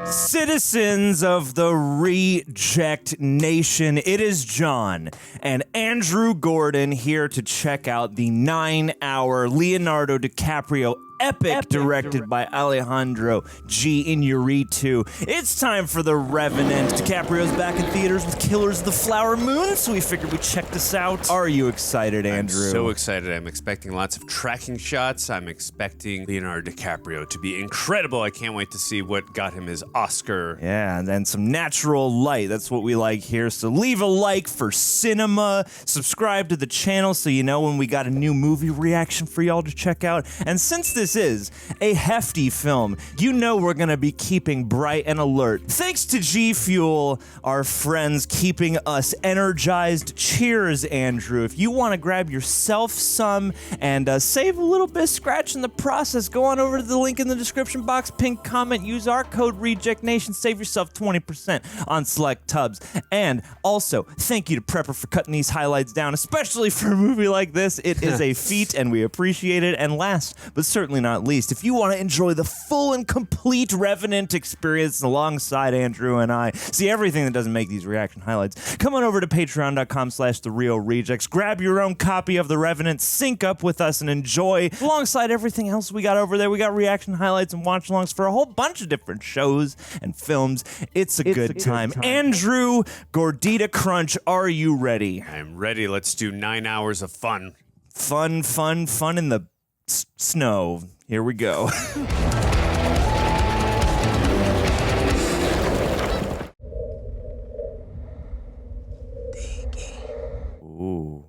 Citizens of the Reject Nation, it is John and Andrew Gordon here to check out the 9-hour Leonardo DiCaprio epic directed by Alejandro G. Iñárritu. It's time for The Revenant. DiCaprio's back in theaters with Killers of the Flower Moon, so we figured we'd check this out. Are you excited, Andrew? I'm so excited. I'm expecting lots of tracking shots. I'm expecting Leonardo DiCaprio to be incredible. I can't wait to see what got him his Oscar. Yeah, and then some natural light. That's what we like here. So leave a like for cinema. Subscribe to the channel so you know when we got a new movie reaction for y'all to check out. And since this is a hefty film, you know we're going to be keeping bright and alert. Thanks to GFUEL, our friends keeping us energized. Cheers, Andrew. If you want to grab yourself some and save a little bit of scratch in the process, go on over to the link in the description box, pin comment, use our code REJECTNATION, save yourself 20% on select tubs. And also, thank you to Prepper for cutting these highlights down, especially for a movie like this. It is a feat, and we appreciate it. And last, but certainly not least, if you want to enjoy the full and complete Revenant experience alongside Andrew and I, see everything that doesn't make these reaction highlights, come on over to patreon.com/TheRealRejects, grab your own copy of The Revenant, sync up with us, and enjoy alongside everything else we got over there. We got reaction highlights and watch-alongs for a whole bunch of different shows and films. It's a good time. Andrew, Gordita Crunch, are you ready? I'm ready. Let's do 9 hours of fun. Fun in the snow. Here we go. Ooh.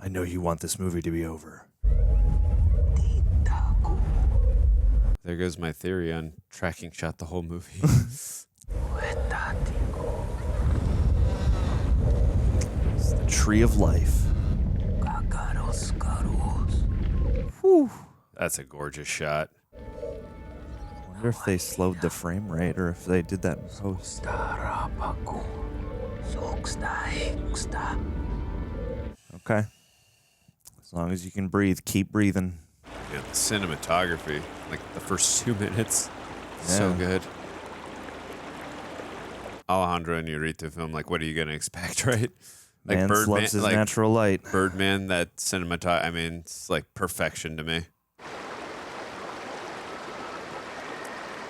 I know you want this movie to be over. There goes my theory on tracking shot the whole movie. It's the tree of life. Whew. That's a gorgeous shot. I wonder if they slowed the frame rate or if they did that in post. Okay. As long as you can breathe, keep breathing. Yeah, the cinematography, like the first 2 minutes, so good. Alejandro Iñárritu film, like, what are you gonna expect, right? Like Man Birdman, loves his like natural light. Birdman, that cinematography, I mean, it's like perfection to me.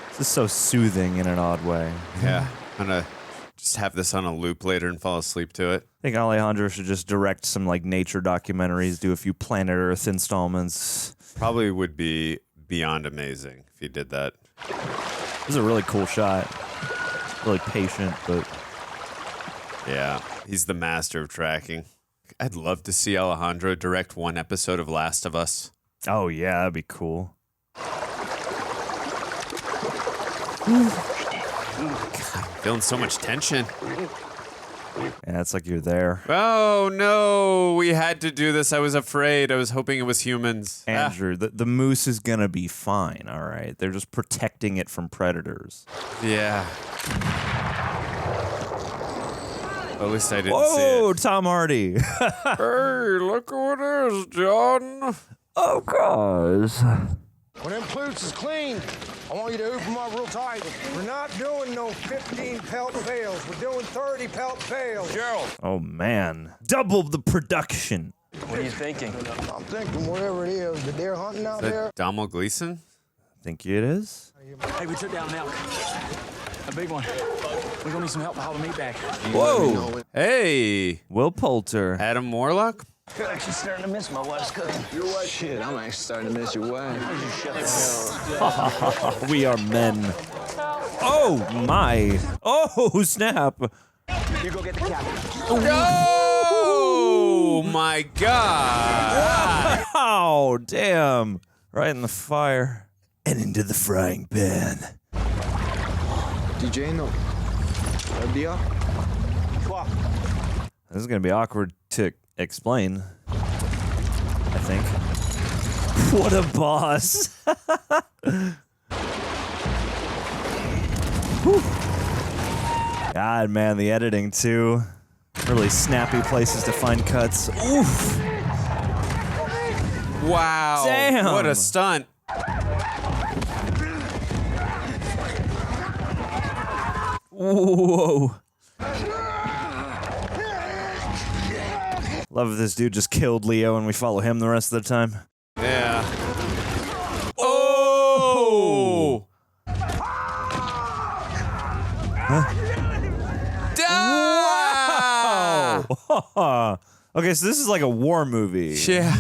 This is so soothing in an odd way. Yeah, I'm gonna just have this on a loop later and fall asleep to it. I think Alejandro should just direct some like nature documentaries, do a few Planet Earth installments. Probably would be beyond amazing if he did that. This is a really cool shot. Really patient, but yeah, he's the master of tracking. I'd love to see Alejandro direct one episode of Last of Us. oh yeah, that'd be cool. God, I'm feeling so much tension. Yeah, it's like you're there. Oh no, we had to do this. I was afraid. I was hoping it was humans. Andrew, the moose is gonna be fine, all right? They're just protecting it from predators. Yeah. At least I didn't see Whoa, it. Tom Hardy. Hey, look who it is, John. Oh, gosh. When them flutes is clean, I want you to hoop them up real tight. We're not doing no 15 pelt bales. We're doing 30 pelt bales. Gerald. Oh, man. Double the production. What are you thinking? I'm thinking whatever it is, the deer hunting out there. Domnhall Gleeson? Think it is? Hey, we took down an elk. A big one. We're gonna need some help to haul the meat back. Whoa. Hey, Will Poulter. Adam Warlock? I'm actually starting to miss my wife's cooking. Your wife? Shit, I'm actually starting to miss your wife. We are men. Oh, my. Oh, snap. You go get the cabin. Oh my God! Oh, damn. Right in the fire. And into the frying pan. DJ, no. Idea? This is going to be awkward to explain, I think. What a boss. God, man, the editing, too. Really snappy places to find cuts. Oof. Wow. Damn. What a stunt. Whoa. Love if this dude just killed Leo and we follow him the rest of the time. Yeah. Oh! Wow. Okay, so this is like a war movie. Yeah.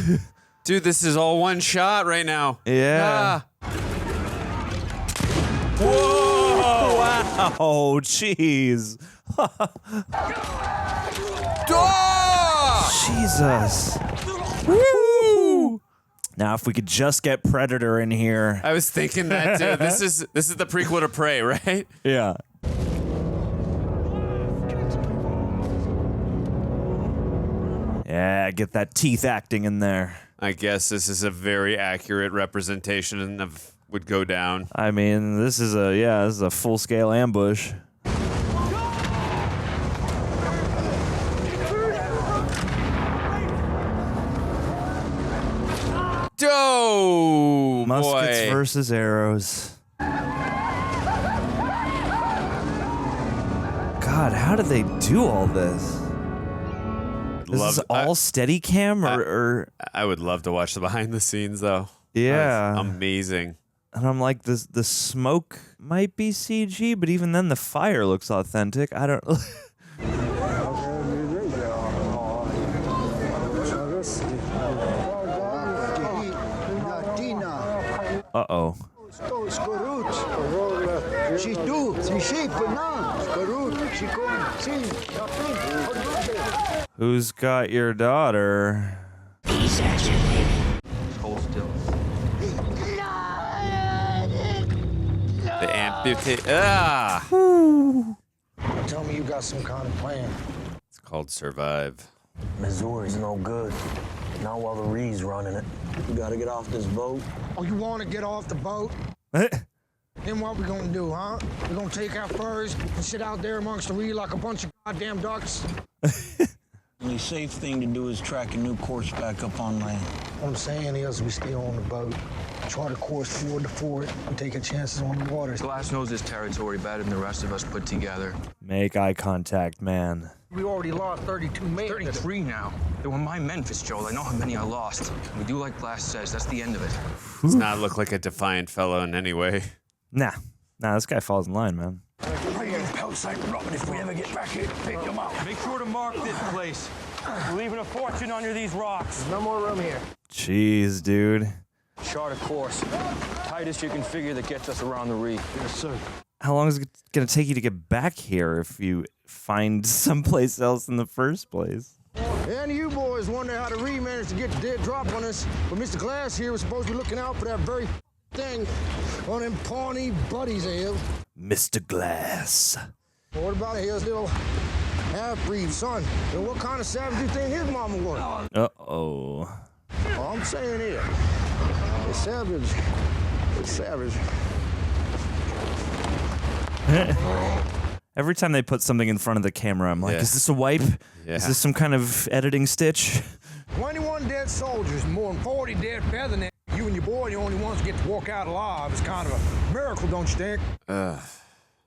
Dude, this is all one shot right now. Yeah. Whoa! Wow. Oh, jeez. Jesus. Woo! Now, if we could just get Predator in here. I was thinking that too. This is the prequel to Prey, right? Yeah. Yeah, get that teeth acting in there. I guess this is a very accurate representation of would go down. I mean, this is a full-scale ambush. Oh, Muskets boy. versus arrows. God, how do they do all this? This is all steady cam or I would love to watch the behind the scenes though. yeah. That's amazing. And I'm like, the smoke might be CG, but even then the fire looks authentic. I don't. Uh-oh. Who's got your daughter? Hold still. The amputate. Ah! Tell me you got some kind of plan. It's called Survive. Missouri's no good. Not while the Ree's running it. We gotta get off this boat. Oh, you want to get off the boat? Then what we gonna do, huh? We gonna take our furs and sit out there amongst the reed like a bunch of goddamn ducks? The only safe thing to do is track a new course back up on land. What I'm saying is we stay on the boat, chart a course toward the fort, and take our chances on the waters. Glass knows this territory better than the rest of us put together. Make eye contact, man. We already lost 32 men. 33 now. They were my men, Fitzgerald. I know how many I lost. We do like Glass says. That's the end of it. Does not look like a defiant fellow in any way. Nah, this guy falls in line, man. If we ever get back here, pick them up. Make sure to mark this place. We're leaving a fortune under these rocks. No more room here. Jeez, dude. Chart a course. Tightest you can figure that gets us around the reef. Yes, sir. How long is it gonna take you to get back here if you find someplace else in the first place? And you boys wonder how the Reed managed to get the dead drop on us, but Mr. Glass here was supposed to be looking out for that very thing on them Pawnee buddies of his. Mr. Glass. Well, what about his little half-breed son? And what kind of savage do you think his mama was? Uh-oh. All I'm saying is, it's savage. It's savage. Every time they put something in front of the camera, I'm like, Yeah. is this a wipe? Yeah. Is this some kind of editing stitch? 21 dead soldiers, more than 40 dead feathernet. You and your boy are the only ones to get to walk out alive. It's kind of a miracle, don't you think?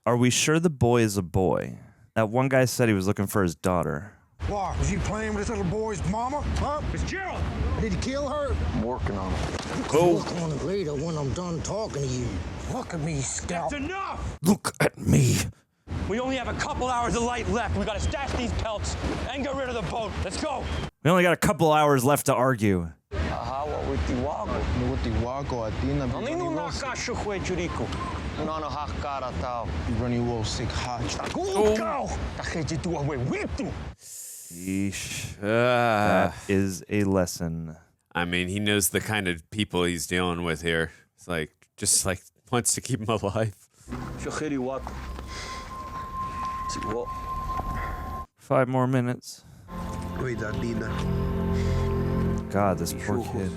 Are we sure the boy is a boy? That one guy said he was looking for his daughter. Why? Was he playing with this little boy's mama? Huh? Fitzgerald! Did he kill her? I'm working on it. You can look on it later when I'm done talking to you. Look at me, Scalp. That's enough! Look at me. We only have a couple hours of light left. We gotta stash these pelts and get rid of the boat. Let's go! We only got a couple hours left to argue. Yeesh. That is a lesson. I mean, he knows the kind of people he's dealing with here. It's like, just like, wants to keep him alive. 5 more minutes. God, this poor kid.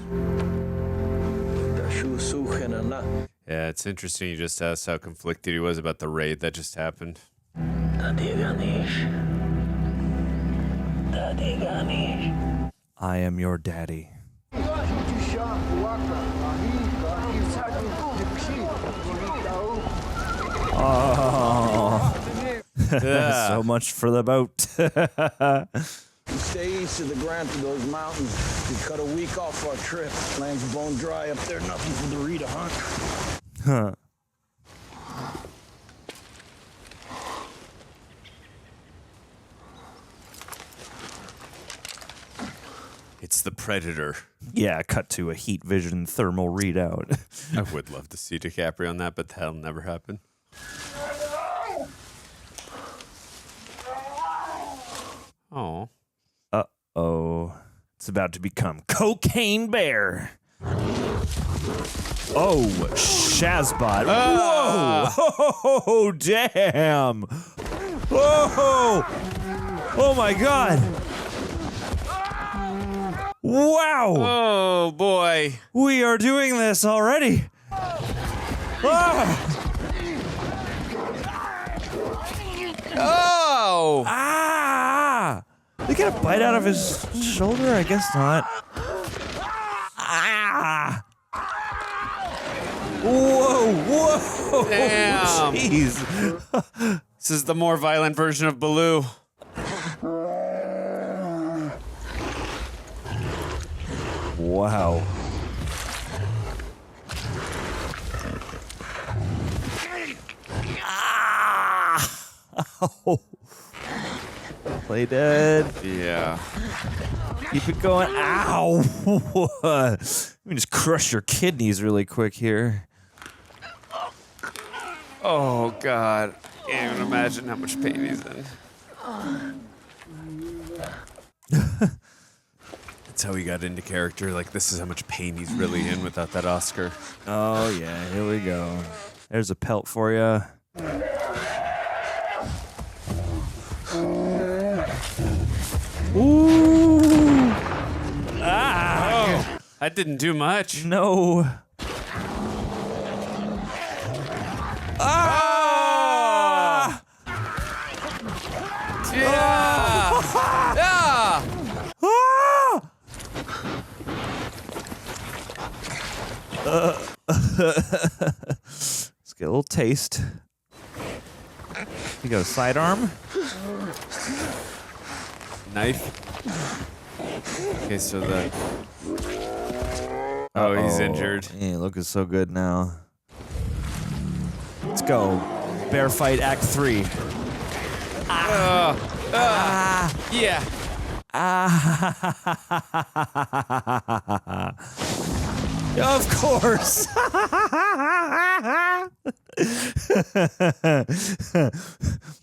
Yeah, it's interesting you just asked how conflicted he was about the raid that just happened. I am your daddy. Oh, So much for the boat. You stay east of the Grant to those mountains. We cut a week off our trip. Land's bone dry up there, nothing for the Rita hunt. Huh. It's the Predator. Yeah, cut to a heat vision thermal readout. I would love to see DiCaprio on that, but that'll never happen. Oh. Uh-oh. It's about to become Cocaine Bear. Oh, Shazbot. Whoa! Oh, damn! Whoa! Oh, my God! Wow! Oh, boy. We are doing this already! Ah! Oh! Ah! Did he get a bite out of his shoulder? I guess not. Ah! Whoa! Whoa! Damn. Jeez! This is the more violent version of Baloo. Wow. Ah! Oh. Play dead. Yeah. Keep it going. Ow! Let me just crush your kidneys really quick here. Oh, God. Can't even imagine how much pain he's in. That's how he got into character. Like, this is how much pain he's really in without that Oscar. Oh, yeah. Here we go. There's a pelt for you. Ooh! Ah! Oh, that didn't do much. No. Ah! Yeah! Yeah! Ah! Let's get a little taste. You got a sidearm? Knife. Okay, so the... Oh, he's injured. Yeah, looking so good now. Let's go. Bear fight Act 3. Yeah. Of course.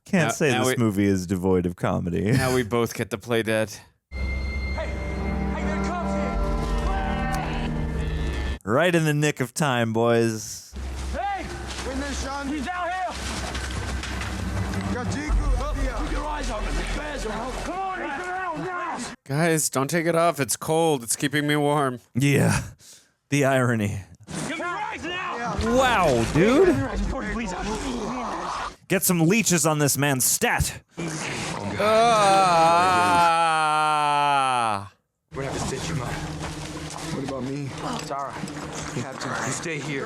Can't say now this movie is devoid of comedy. Now we both get to play dead. Hey, there comes here. Right in the nick of time, boys. Hey, he's out here. Keep your eyes open. The bears are out. Come on, get out now. Guys, don't take it off. It's cold. It's keeping me warm. Yeah, the irony. Give me your eyes now. Wow, dude. Please. Get some leeches on this man's stat. Ah! We're gonna have to stitch him up. What about me? Sarah, Captain, you stay here.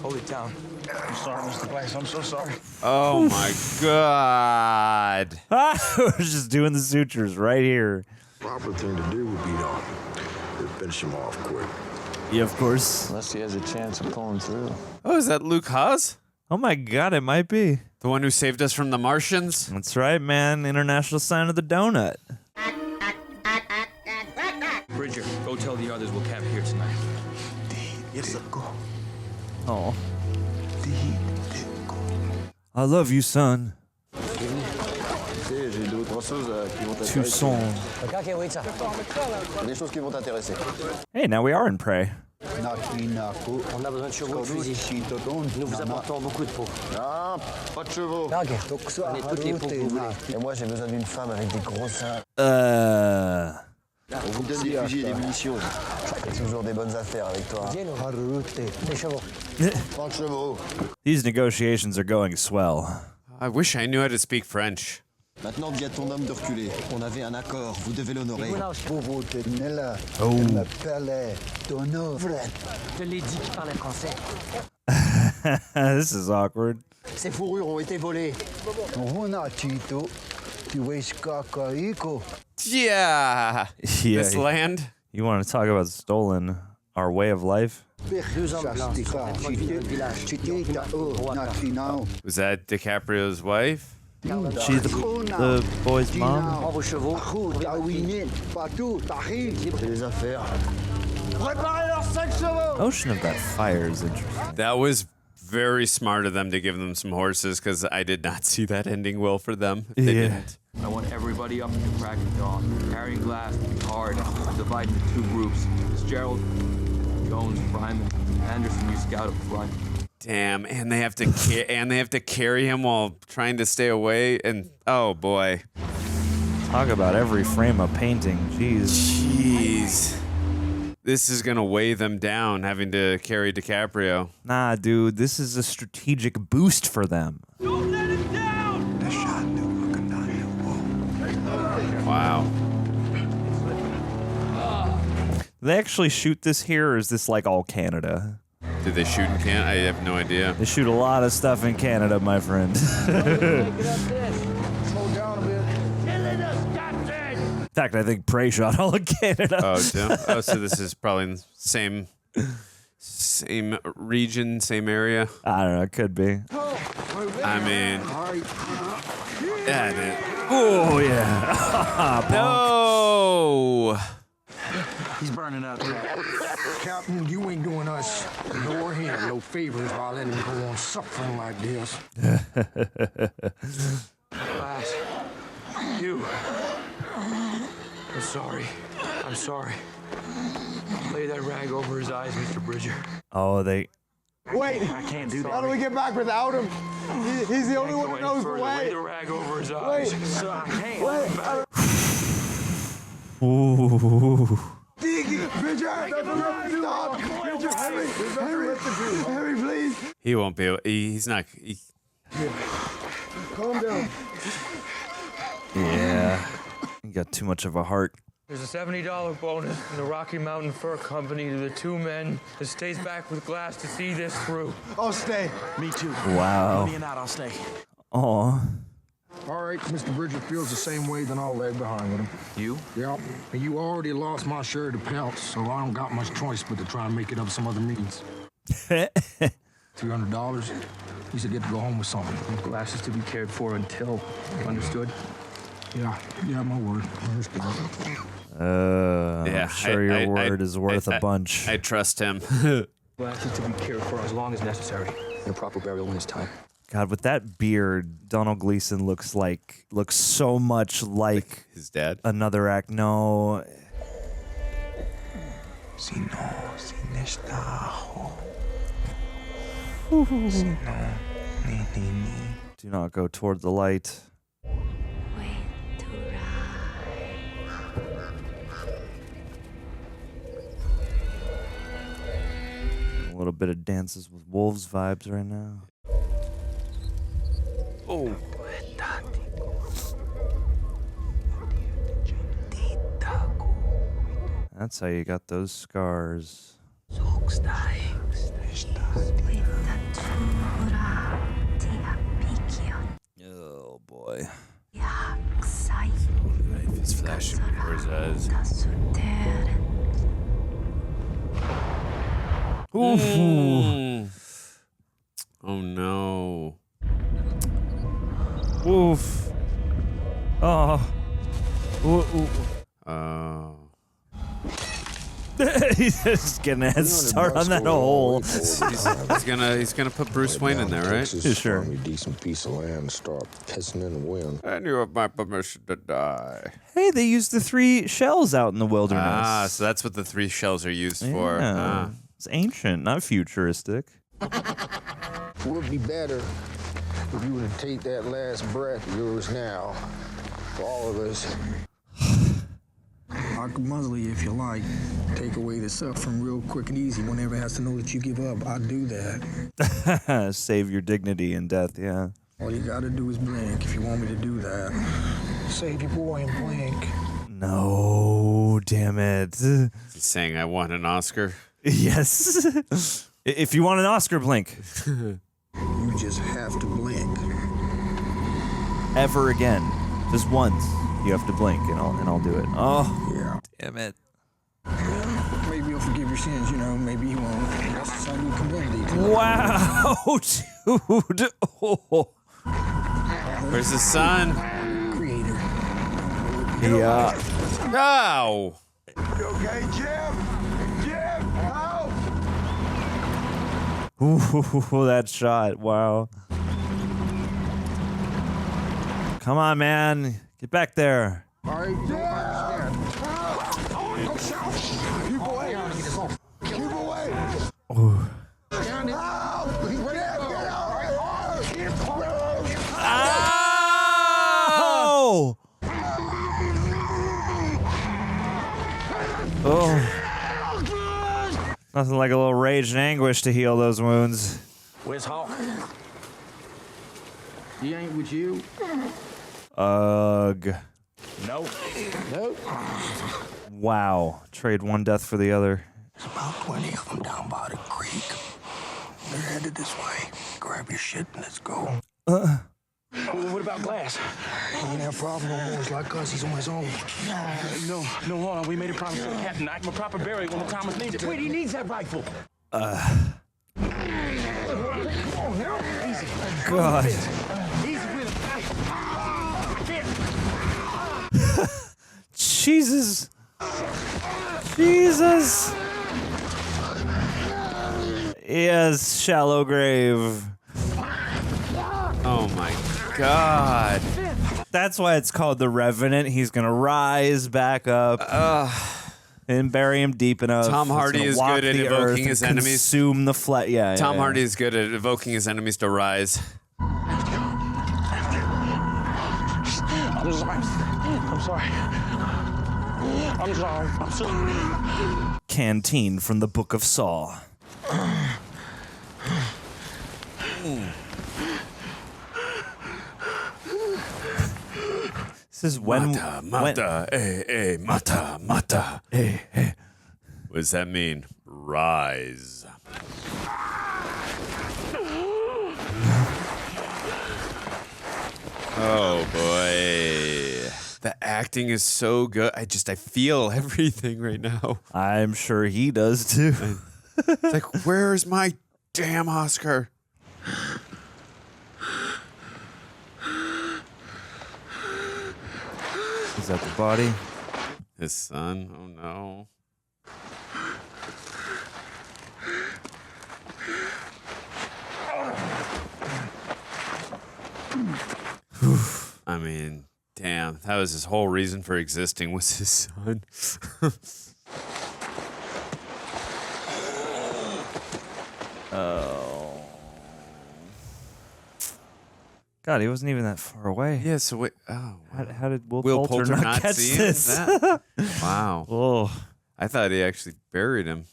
Hold it down. I'm sorry, Mr. Glass. I'm so sorry. Oh my God. We're just doing the sutures right here. Proper thing to do would be to finish him off quick. Yeah, of course. Unless he has a chance of pulling through. Oh, is that Luke Haas? Oh my God, it might be. The one who saved us from the Martians? That's right, man. International sign of the donut. Bridger, go tell the others we'll camp here tonight. Oh. I love you, son. J'ai deux ou trois choses qui vont Tu sens. Des choses qui vont t'intéresser. Hey, now we are in Prey. On a besoin de chevaux de fusil. Nous vous apportons beaucoup de peaux. Ah, pas de chevaux. Prenez toutes les peaux que vous voulez. Et moi, j'ai besoin d'une femme avec des gros seins. On vous donne des fusils et des munitions. J'ai toujours des bonnes affaires avec toi. Les chevaux. 30 chevaux. These negotiations are going swell. I wish I knew how to speak French. Maintenant, dis à ton homme de reculer. On avait un accord, vous devez l'honorer. Vous tenez là. Oh. Elle m'appelait Dono. Je l'ai dit qu'il parlait français. This is awkward. Ces fourrures ont été volées. Tito. Yeah. Yeah. This land. You want to talk about stolen our way of life? Deux hommes blancs du village. Was that DiCaprio's wife? She's the boy's mom? Prends vos chevaux. C'est des affaires. Notion of that fire is interesting. That was very smart of them to give them some horses because I did not see that ending well for them. If they didn't. I want everybody up at the crack of dawn. Carrying glass will be hard. Divide into two groups. Fitzgerald, Jones, Ryman, Anderson, you scout up front. Damn, and they have to carry him while trying to stay away. And oh boy, Talk about every frame of painting. jeez, this is gonna weigh them down having to carry DiCaprio. Nah, dude, this is a strategic boost for them. Don't let him down! Wow. They actually shoot this here, or is this like all Canada? Did they shoot in Canada? I have no idea. They shoot a lot of stuff in Canada, my friend. Slow down a bit. In fact, I think Prey shot all of Canada. Oh, damn. Oh, so this is probably in the same region, same area. I don't know, it could be. I mean, yeah, dude. Oh, yeah. No. He's burning up. Captain, you ain't doing us nor him no favors by letting him go on suffering like this. Glass. You. I'm sorry. I'm sorry. Lay that rag over his eyes, Mr. Bridger. Oh, they... Wait, I can't do how do that. we get back without him? He's the only one who knows the Lay way. the rag over his eyes. So I can't. Ooh. Bridger, stop! Bridger, hurry, please. He won't be able. He's not. Calm down. Yeah. You got too much of a heart. There's a $70 bonus from the Rocky Mountain Fur Company to the two men that stays back with Glass to see this through. I'll stay. Me too. Wow. Me and I'll stay. Aw. All right, Mr. Bridger feels the same way, then I'll lag behind with him. You? Yep. And you already lost my share of the pelts, so I don't got much choice but to try and make it up some other means. $300. You should get to go home with something. Glass is to be cared for until. Understood? Yeah, my word. Understood. I'm sure your word is worth a bunch. I trust him. Glass is to be cared for as long as necessary. And a proper burial when it's time. God, with that beard, Domhnall Gleeson looks so much like His dad. another act. No. Si no, sin estajo. Si no, ni. Do not go toward the light. A little bit of Dances with Wolves vibes right now. Oh. That's how you got those scars. Oh boy. Life is flashing before his eyes. Ooh. Oh no. Oof. Oh. Ooh. Oh. He's just getting a head start on that hole. He's gonna put Bruce Wayne in there, right? Sure. A decent piece of land and start pissing in the wind. And you have my permission to die. Hey, they used the 3 shells out in the wilderness. Ah, so that's what the 3 shells are used for. Yeah. Ah. It's ancient, not futuristic. It would be better if you were to take that last breath of yours now. For all of us. I could muzzle you if you like. Take away the suffering real quick and easy. Whenever it has to know that you give up, I'd do that. Save your dignity in death, yeah. All you gotta do is blink if you want me to do that. Save your boy and blink. No, damn it. He's saying I want an Oscar. Yes. If you want an Oscar, blink. You You just have to blink. Ever again. Just once. You have to blink, and I'll do it. Oh, Yeah. damn it. Maybe he'll forgive your sins, you know. Maybe he won't. That's the sign of community. Wow, dude. Oh. Where's the sun? Creator. Yeah. No! You okay, Jim? Jim, help! Ooh, that shot. Wow. Come on, man. Get back there. All right, don't shout. Keep away. Keep away. Ooh. Ow! Oh. Nothing like a little rage and anguish to heal those wounds. Where's Hawk? He ain't with you? Ugh. Nope. Nope. Wow. Trade one death for the other. There's about 20 of them down by the creek. They're headed this way. Grab your shit and let's go. What about Glass? He ain't have problem no more. It's like us. He's on his own. No, hold on. We made a promise to the captain. I give him a proper burial when the time is needed. Wait, he needs that rifle. God. Easy with him. Jesus. Jesus. Yes, shallow grave. Oh my God. That's why it's called the Revenant. He's gonna rise back up and bury him deep enough. Tom Hardy It's is gonna walk good at the evoking earth his and enemies. Consume the flesh. Yeah. Tom yeah. Hardy is good at evoking his enemies to rise. I'm sorry. I'm sorry. Canteen from the Book of Saw. This is when. Mata, mata. What does that mean? Rise. Oh boy. The acting is so good. I feel everything right now. I'm sure he does too. It's like, where's my damn Oscar? Is that the body? His son? Oh no. I mean, damn, that was his whole reason for existing, was his son. Oh. God, he wasn't even that far away. Yeah, so wait. Oh, wow. How did Will Poulter Poulter not catch see this? that? Wow. Oh. I thought he actually buried him.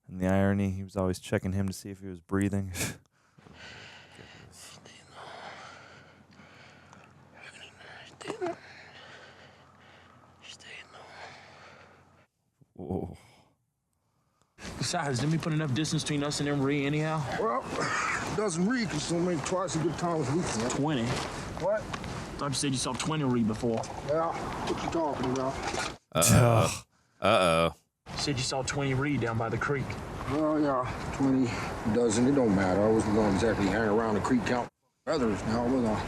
And the irony, he was always checking him to see if he was breathing. Whoa. Besides, didn't we put enough distance between us and them Ree anyhow? Well, doesn't read because so many twice a good time as we can. 20. What? Thought you said you saw 20 Ree before. Yeah, what you talking about? Uh-oh. You said you saw 20 Ree down by the creek. Well, yeah, 20 dozen. It don't matter. I wasn't going to exactly hang around the creek count others now, was I?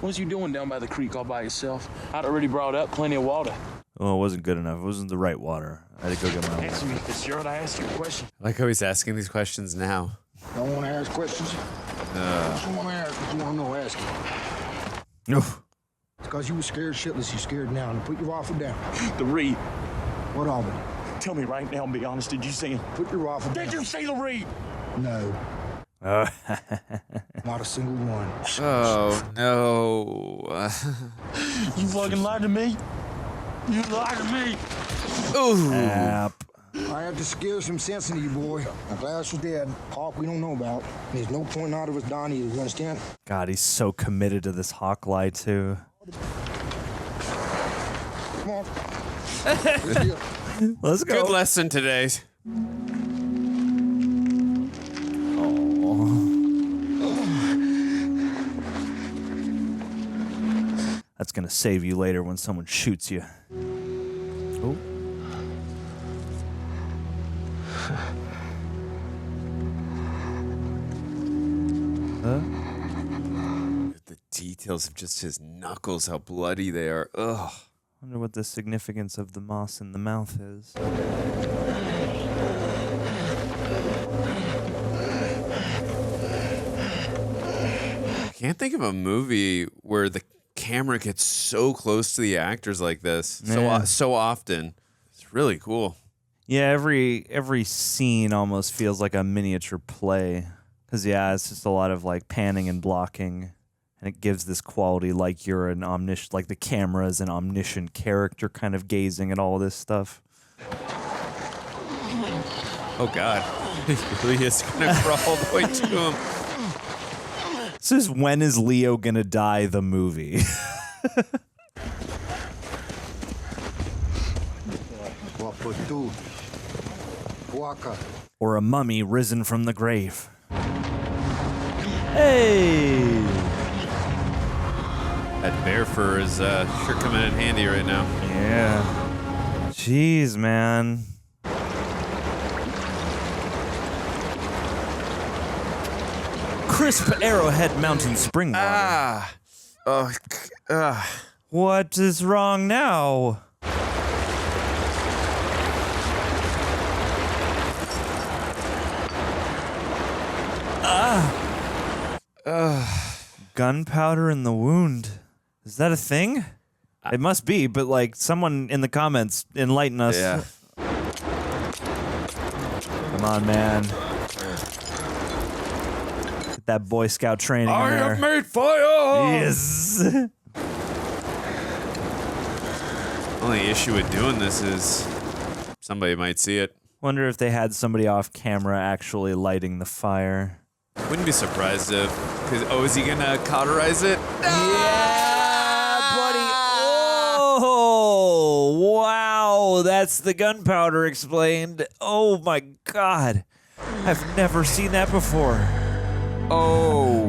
What was you doing down by the creek all by yourself? I'd already brought up plenty of water. Oh, it wasn't good enough. It wasn't the right water. I had to go get my own. Answer me, Fitzgerald. I asked you a question. I like how he's asking these questions now. Don't want to ask questions? What you want to ask? What you want to know? Ask it. Oof. It's because you were scared shitless. You scared now. And put your rifle down. The Ree. What of it? Tell me right now and be honest. Did you see him? Put your rifle down. Did you see the Ree? No. Not a single one. Oh, no. You fucking lied to me? You lied to me? Ooh. Yep. I had to scare some sense into you, boy. My Glass was dead. Hawk we don't know about. There's no point out of us dying either. You understand? God, he's so committed to this Hawk lie, too. Come on. Let's go. Good lesson today. That's gonna save you later when someone shoots you. Oh. The details of just his knuckles, how bloody they are. Ugh. Wonder what the significance of the moss in the mouth is. I can't think of a movie where the camera gets so close to the actors like this so often. It's really cool. Yeah, every scene almost feels like a miniature play. Cause yeah, it's just a lot of like panning and blocking, and it gives this quality like you're an omniscient, like the camera is an omniscient character, kind of gazing at all this stuff. Oh God, he is gonna crawl all the way to him. This is When Is Leo Gonna Die, the movie. Or a mummy risen from the grave. Hey! That bear fur is sure coming in handy right now. Yeah. Jeez, man. Crisp Arrowhead Mountain spring water. What is wrong now? Gunpowder in the wound. Is that a thing? It must be, but like someone in the comments enlighten us. Yeah. Come on, man. Get that Boy Scout training in there. I have made fire! Yes. Only issue with doing this is somebody might see it. Wonder if they had somebody off camera actually lighting the fire. Wouldn't be surprised if, is he gonna cauterize it? Yeah, buddy. Oh, wow. That's the gunpowder explained. Oh, my God. I've never seen that before. Oh,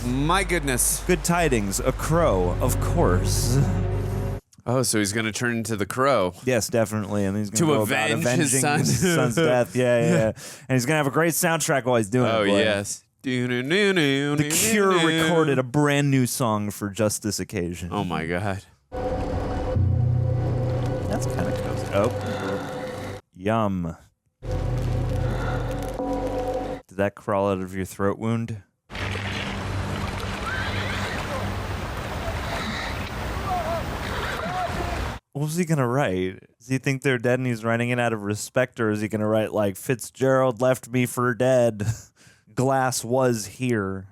my goodness. Good tidings. A crow, of course. Oh, so he's gonna turn into the crow. Yes, definitely. And he's going to go about avenge avenging his son. his son's death. Yeah. And he's going to have a great soundtrack while he's doing it. Oh, boy. yes. The Cure recorded a brand new song for just this occasion. Oh, my God. That's kind of cozy. Oh. Yum. Did that crawl out of your throat wound? What was he gonna write? Does he think they're dead and he's writing it out of respect, or is he gonna write like Fitzgerald left me for dead? Glass was here.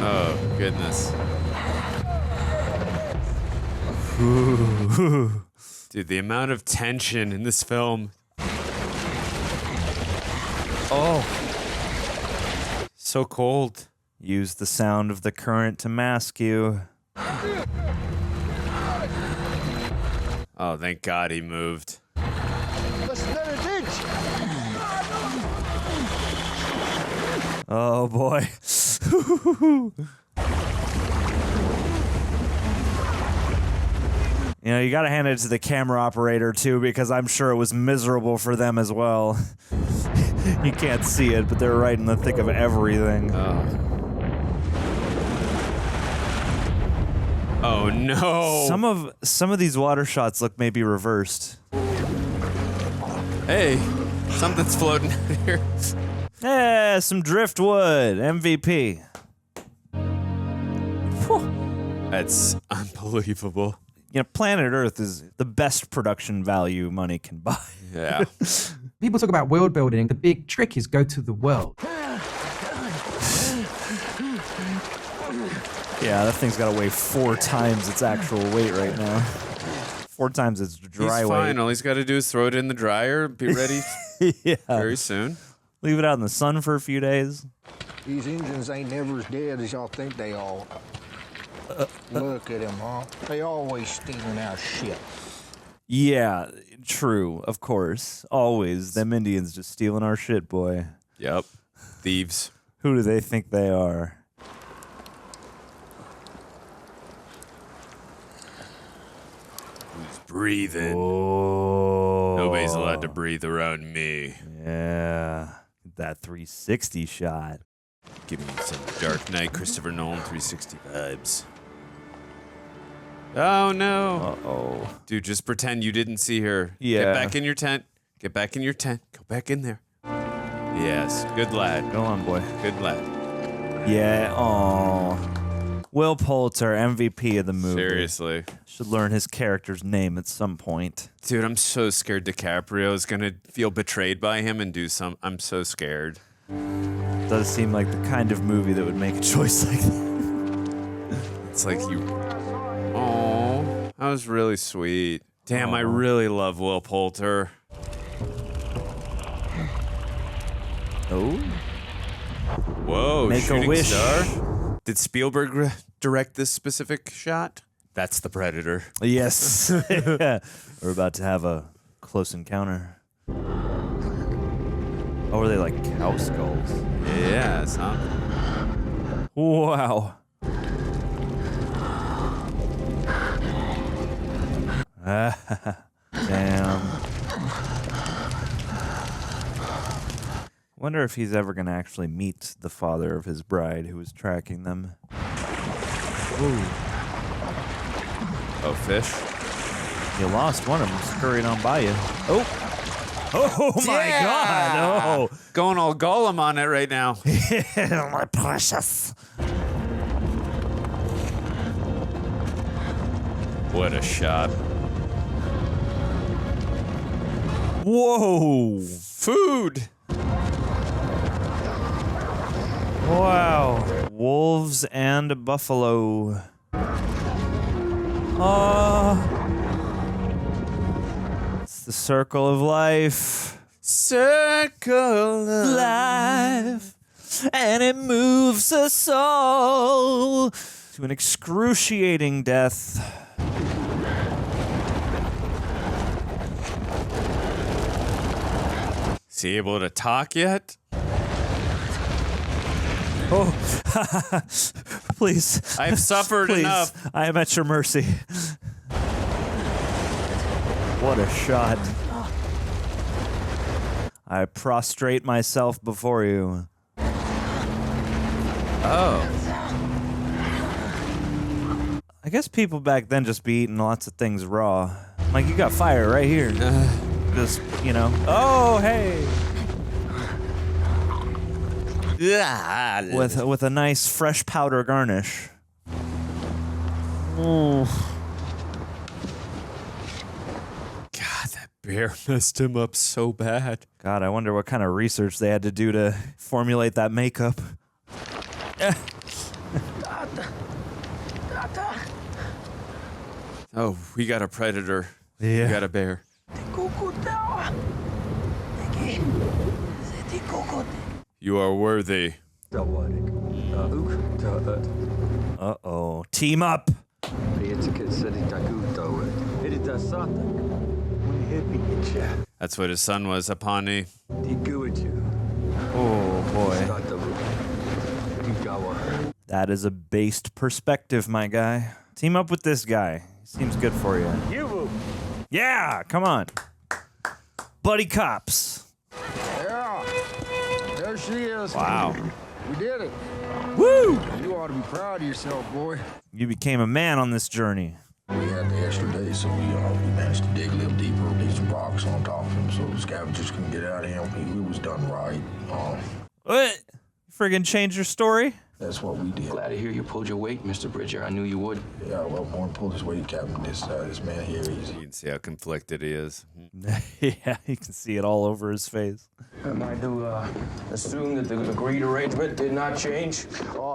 Oh, goodness. Dude, the amount of tension in this film. Oh. So cold. Use the sound of the current to mask you. Oh, thank God he moved. Oh boy. You know, you gotta hand it to the camera operator too, because I'm sure it was miserable for them as well. You can't see it, but they're right in the thick of everything. Oh no. Some of these water shots look maybe reversed. Hey, something's floating out here. Yeah, some driftwood. MVP. Whew. That's unbelievable. You know, Planet Earth is the best production value money can buy. Yeah. People talk about world building. The big trick is go to the world. Yeah, that thing's got to weigh 4 times its actual weight right now. 4 times its dry He's weight. fine. All he's got to do is throw it in the dryer. Be ready Yeah. very soon. Leave it out in the sun for a few days. These Indians ain't never as dead as y'all think they are. Look at them, huh? They always stealing our shit. Yeah, true, of course. Always. Them Indians just stealing our shit, boy. Yep. Thieves. Who do they think they are? Who's breathing? Oh. Nobody's allowed to breathe around me. Yeah. That 360 shot. Give me some Dark Knight, Christopher Nolan 360 vibes. Oh, no. Uh-oh. Dude, just pretend you didn't see her. Yeah. Get back in your tent. Get back in your tent. Go back in there. Yes. Good lad. Go on, boy. Good lad. Yeah, aw. Will Poulter, MVP of the movie. Seriously. Should learn his character's name at some point. Dude, I'm so scared DiCaprio is going to feel betrayed by him and do some. I'm so scared. Does seem like the kind of movie that would make a choice like that. It's like you... Oh, that was really sweet. Damn, I really love Will Poulter. Oh? Whoa, Make a shooting wish. star? Did Spielberg direct this specific shot? That's the Predator. Yes. Yeah. We're about to have a close encounter. Oh, are they like cow skulls? Yeah, it's not. Wow. Damn. Wonder if he's ever gonna actually meet the father of his bride who was tracking them. Ooh. Oh, fish? You lost one of them scurrying on by you. Oh! Oh my God! Oh! Going all Gollum on it right now. My precious. What a shot. Whoa! Food! Wow. Wolves and buffalo. It's the circle of life. Circle of Life. And it moves us all to an excruciating death. Is he able to talk yet? Oh, please. I've suffered Please. enough. I am at your mercy. What a shot. I prostrate myself before you. Oh. I guess people back then just be eating lots of things raw. Like, you got fire right here. Just, you know. Oh, hey. With a nice fresh powder garnish. God, that bear messed him up so bad. God, I wonder what kind of research they had to do to formulate that makeup. Oh, we got a predator. Yeah. We got a bear. You are worthy. Uh-oh. Team up! That's what his son was, Apani. Oh, boy. That is a based perspective, my guy. Team up with this guy. He seems good for you. Yeah, come on. Buddy cops. Yeah. There she is. Wow. We did it. Woo! You ought to be proud of yourself, boy. You became a man on this journey. We had the extra day, so we managed to dig a little deeper, leave some rocks on top of him so the scavengers couldn't get out of him. He was done right. What? You friggin' changed your story? That's what we did. Glad to hear you pulled your weight, Mr. Bridger. I knew you would. Yeah, well, more than pulled his weight, Captain. This man here, You can see how conflicted he is. Yeah, you can see it all over his face. Am I to assume that the agreed arrangement did not change?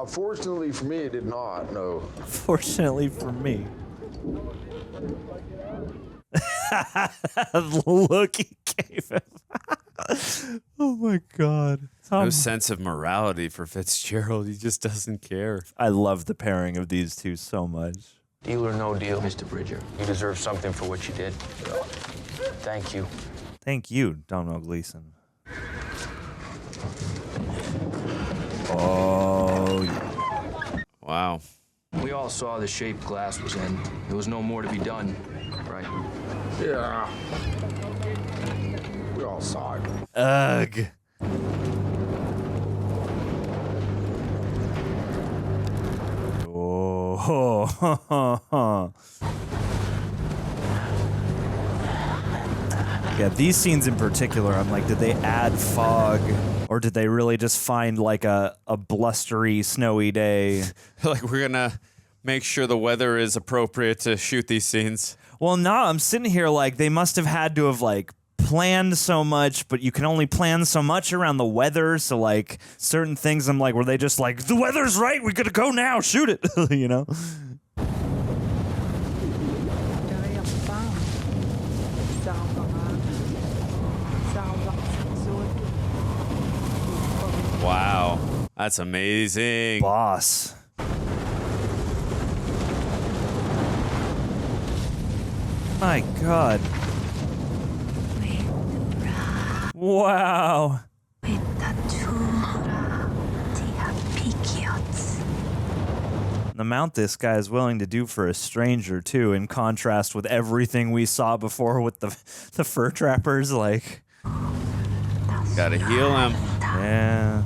Fortunately for me, it did not, no. Fortunately for me. The look he gave him. Oh my God. No sense of morality for Fitzgerald. He just doesn't care. I love the pairing of these two so much. Deal or no deal, Mr. Bridger. You deserve something for what you did. Thank you. Thank you, Domnhall Gleeson. Oh, yeah. Wow. We all saw the shape glass was in. There was no more to be done, right? Yeah. We all saw it. Ugh. Oh. Yeah, these scenes in particular, I'm like, did they add fog? Or did they really just find like a blustery, snowy day? Like, we're gonna make sure the weather is appropriate to shoot these scenes. Well, no, I'm sitting here like they must have had to have like planned so much, but you can only plan so much around the weather. So like certain things, I'm like, were they just like, the weather's right, we gotta go now, shoot it, you know? Wow, that's amazing. Boss. My God. Wow. The amount this guy is willing to do for a stranger, too, in contrast with everything we saw before with the fur trappers, like... Gotta heal him. Yeah.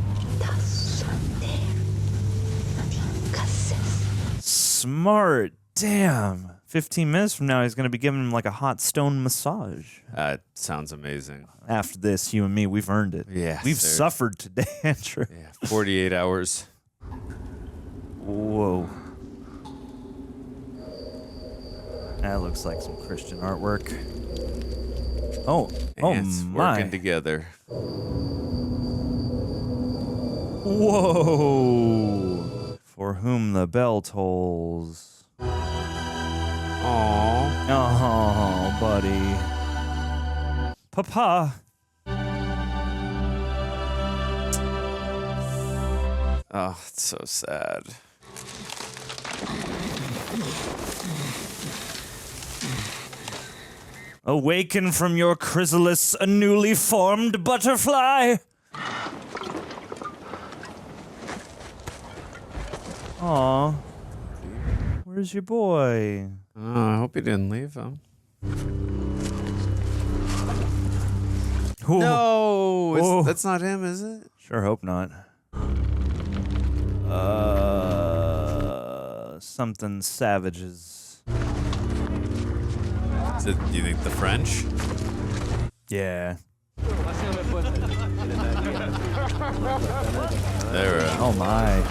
Smart. Damn. 15 minutes from now, he's going to be giving him like a hot stone massage. That sounds amazing. After this, you and me, we've earned it. Yeah. We've suffered today, Andrew. Yeah, 48 hours. Whoa. That looks like some Christian artwork. Oh, Ants my. working together. Whoa. For whom the bell tolls. Aww. Oh, buddy. Papa. Oh, it's so sad. Awaken from your chrysalis, a newly formed butterfly. Aw. Where's your boy? Oh, I hope he didn't leave him. Ooh. No, Ooh. that's not him, is it? Sure hope not. Something savages. Is it, do you think the French? Yeah. There we go. Oh my.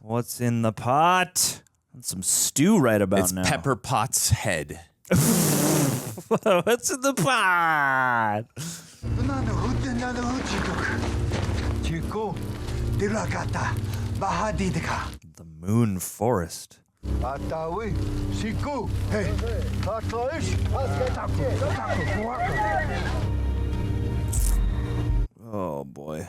What's in the pot? That's some stew right about It's now. Pepper Pot's head. What's in the pot? The Moon Forest. Oh boy.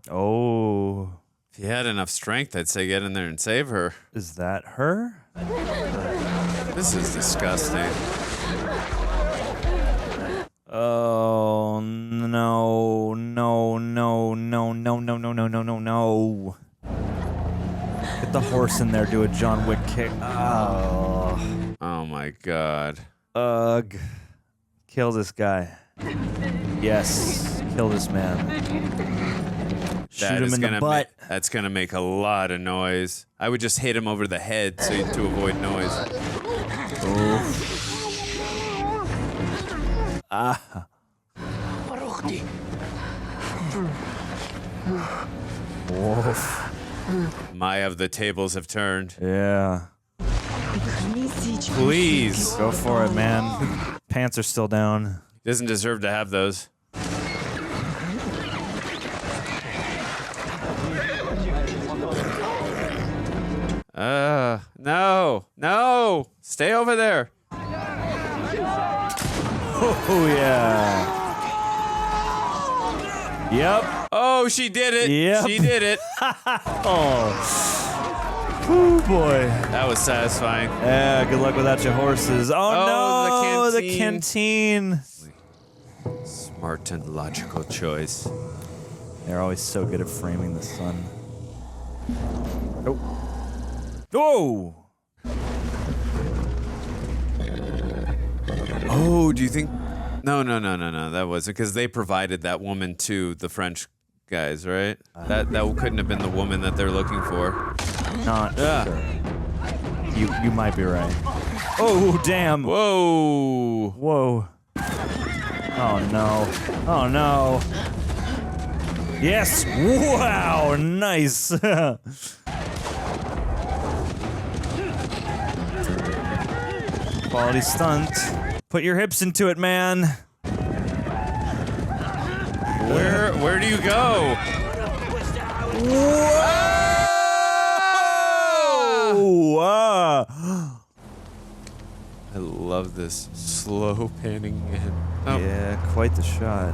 Oh. If he had enough strength, I'd say get in there and save her. Is that her? This is disgusting. Oh no, no, no, no, no, no, no, no, no, no, no. Get the horse in there, do a John Wick kick. Oh. Oh my God. Ugh. Kill this guy. Yes. Kill this man. Shoot him in the butt. That's gonna make a lot of noise. I would just hit him over the head to avoid noise. Ah. Woof. Maya, the tables have turned. Yeah. Please. Go for it, man. Pants are still down. He doesn't deserve to have those. No, no. Stay over there. Oh, yeah. Yep. Oh, she did it. Yep. She did it. Oh. Oh, boy. That was satisfying. Yeah, good luck without your horses. Oh, no, the the canteen. Smart and logical choice. They're always so good at framing the sun. Oh. Oh! Oh, do you think? No. That wasn't because they provided that woman to the French guys, right? That couldn't have been the woman that they're looking for. Not sure. You might be right. Oh, damn. Whoa. Whoa. Oh, no. Oh, no. Yes. Wow. Nice. Quality stunt. Put your hips into it, man. Where do you go? Whoa! I love this slow panning in. Oh. Yeah, quite the shot.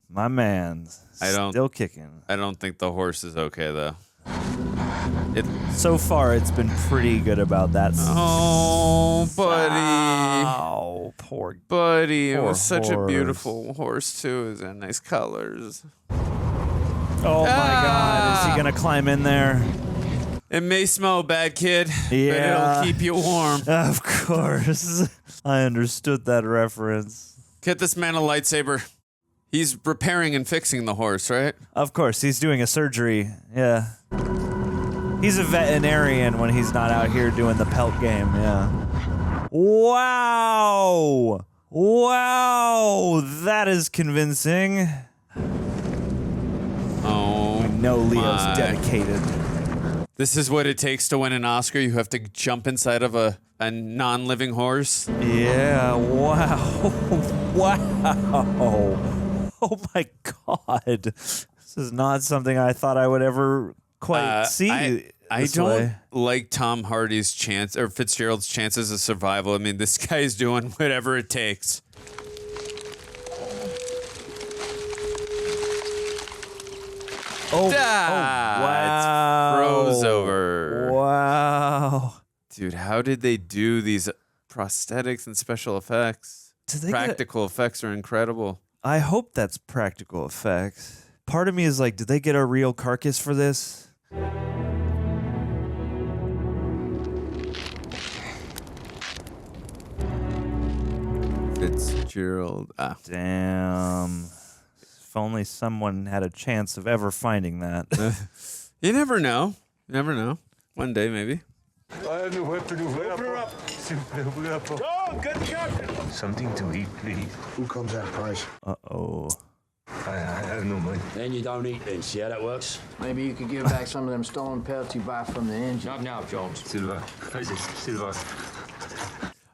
My man's still kicking. I don't think the horse is okay though. So far, it's been pretty good about that. Oh, buddy. Oh, poor buddy. It poor was such a horse. beautiful horse too. It had nice colors. Oh my God! Is he gonna climb in there? It may smell bad, kid. Yeah. But it'll keep you warm. Of course, I understood that reference. Get this man a lightsaber. He's repairing and fixing the horse, right? Of course, he's doing a surgery. Yeah. He's a veterinarian when he's not out here doing the pelt game, yeah. Wow! Wow! That is convincing. Oh, we know Leo's dedicated. This is what it takes to win an Oscar. You have to jump inside of a non-living horse. Yeah, wow. Wow. Oh my God. This is not something I thought I would ever quite see. I don't like Tom Hardy's chance or Fitzgerald's chances of survival. I mean, this guy's doing whatever it takes. Oh, wow. It's froze over. Wow. Dude, how did they do these prosthetics and special effects? Practical effects are incredible. I hope that's practical effects. Part of me is like, did they get a real carcass for this? Fitzgerald. Damn. If only someone had a chance of ever finding that. You never know. You never know. One day, maybe. Open her up. Go, get the captain. Something to eat, please. Who comes that price? Uh-oh. I have no money. Then you don't eat then. See how that works? Maybe you could give back some of them stolen pelts you buy from the engine. Not now, Jones. Silva. Silva.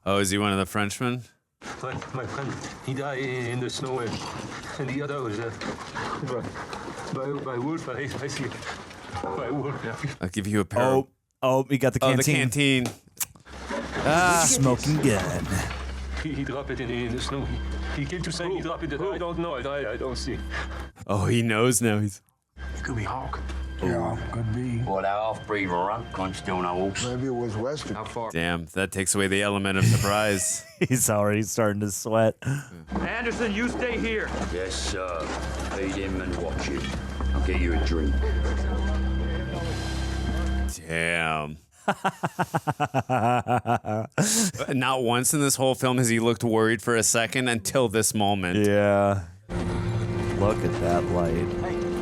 Oh, is he one of the Frenchmen? My friend, he died in the snow, and the other was by wolf. I see it. By wolf. Yeah. I'll give you a pair. Oh, he got the canteen. Oh, the canteen. Smoking gun. He dropped it in the snow. He came to say he dropped it. I don't know. I don't see. Oh, he knows now. It could be Hawk. Yeah, could be. Or that half-breed runt can't steal no horse. Maybe it was Western. How far? Damn, that takes away the element of surprise. He's already starting to sweat. Anderson, you stay here. Yes, sir. Feed him and watch him. I'll get you a drink. Damn. Not once in this whole film has he looked worried for a second until this moment. Yeah. Look at that light.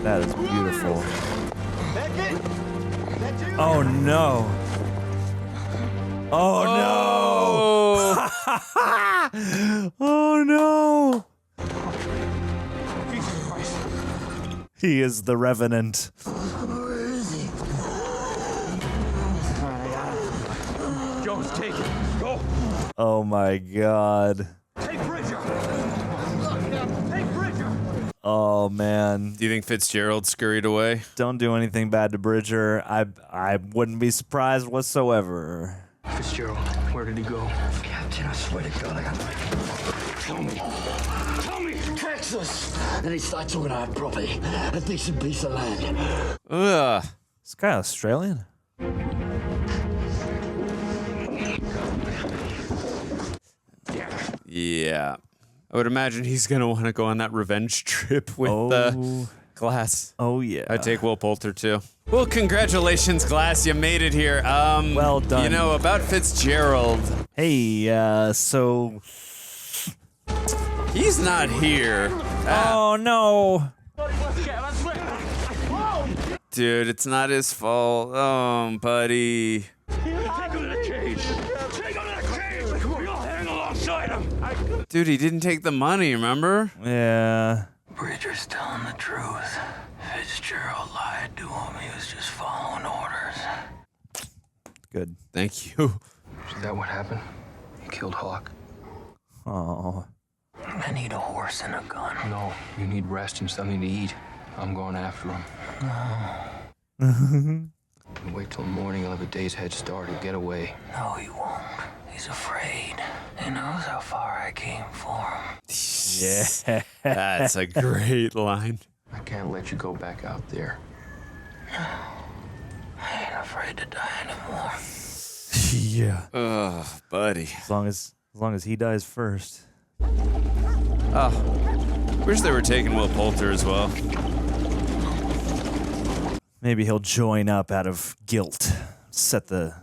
That is beautiful. Oh no. Oh no. Oh no. He is the Revenant. Jones, take it. Go. Oh my God. Take Bridger. Take Bridger. Oh man. Do you think Fitzgerald scurried away? Don't do anything bad to Bridger. I wouldn't be surprised whatsoever. Fitzgerald, where did he go? Captain, I swear to God, I got Tell me. Texas. Then he starts talking about property. A decent piece of land. Ugh. This guy Australian? Yeah. I would imagine he's going to want to go on that revenge trip with Glass. Oh, yeah. I'd take Will Poulter, too. Well, congratulations, Glass. You made it here. Well done. You know, about Fitzgerald. Hey, so... He's not here. Oh, no. Dude, it's not his fault. Oh, buddy. Take him to the cage. Take him to the cage. We all hang alongside him. Dude, he didn't take the money, remember? Yeah. Bridger's telling the truth. Fitzgerald lied to him. He was just following orders. Good. Thank you. Is that what happened? He killed Hawk. Oh. I need a horse and a gun. No, you need rest and something to eat. I'm going after him. No. You wait till morning, he'll have a day's head start. He'll get away. No, he won't. He's afraid. He knows how far I came for him. Yeah. That's a great line. I can't let you go back out there. I ain't afraid to die anymore. Yeah. Ugh, buddy. As long as he dies first. Oh, wish they were taking Will Poulter as well. Maybe he'll join up out of guilt. Set the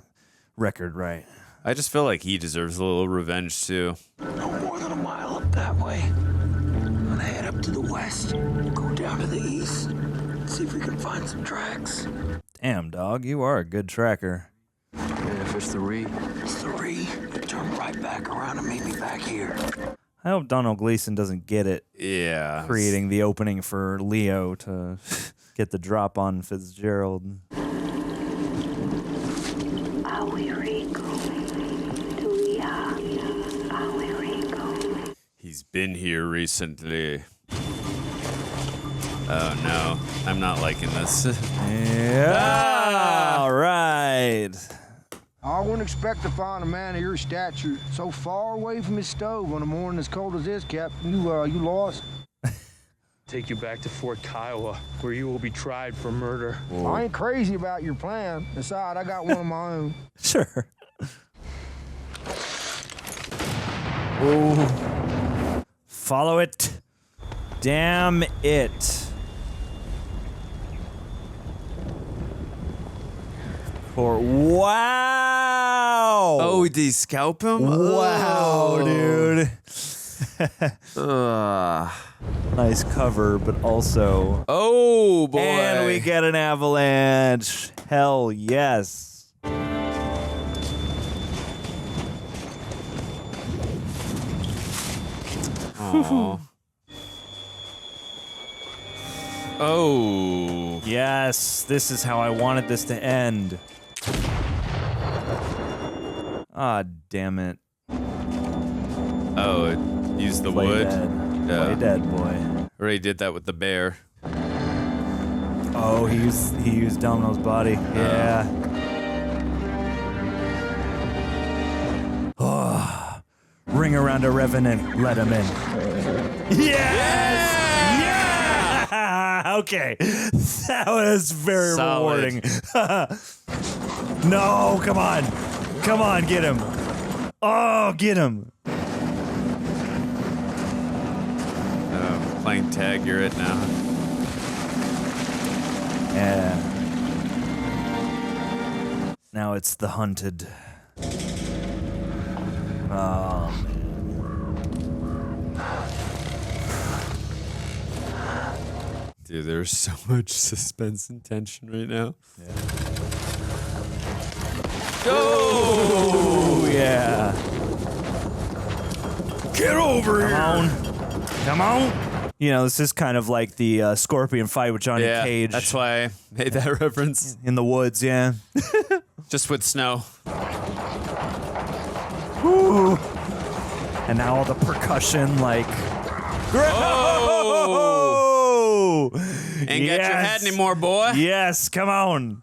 record right. I just feel like he deserves a little revenge, too. No more than a mile up that way. I'm gonna head up to the west, go down to the east, see if we can find some tracks. Damn, dog, you are a good tracker. And if it's the Reed? It's the Reed. You turn right back around and meet me back here. I hope Domhnall Gleeson doesn't get it. Yeah. Creating the opening for Leo to get the drop on Fitzgerald. He's been here recently. Oh no, I'm not liking this. Yeah. All right. I wouldn't expect to find a man of your stature so far away from his stove on a morning as cold as this, Captain. You lost. Take you back to Fort Kiowa, where you will be tried for murder. Whoa. I ain't crazy about your plan. Besides, I got one of my own. Sure. Oh. Follow it. Damn it. Wow. Oh, did he scalp him? Wow, dude. Nice cover, but also... Oh, boy. And we get an avalanche. Hell yes. Aww. Oh. Yes, this is how I wanted this to end. Ah, damn it. Oh, it used the Play wood? Dead. Yeah. Play dead, boy. Already did that with the bear. Oh, he used Domino's body. Yeah. Oh, ring around a Revenant, let him in. Yes! Yeah! Okay, that was very Solid. rewarding. No, come on, get him. Oh, get him. Playing tag, you're it now. Yeah. Now it's the hunted. Oh, man. Dude, there's so much suspense and tension right now. Yeah. Oh, yeah. Get over here. Come on. You know, this is kind of like the Scorpion fight with Johnny Cage. That's why I made that reference. In the woods, yeah. Just with snow. Woo. And now all the percussion, like... Oh! Ain't got your head anymore, boy. Yes, come on.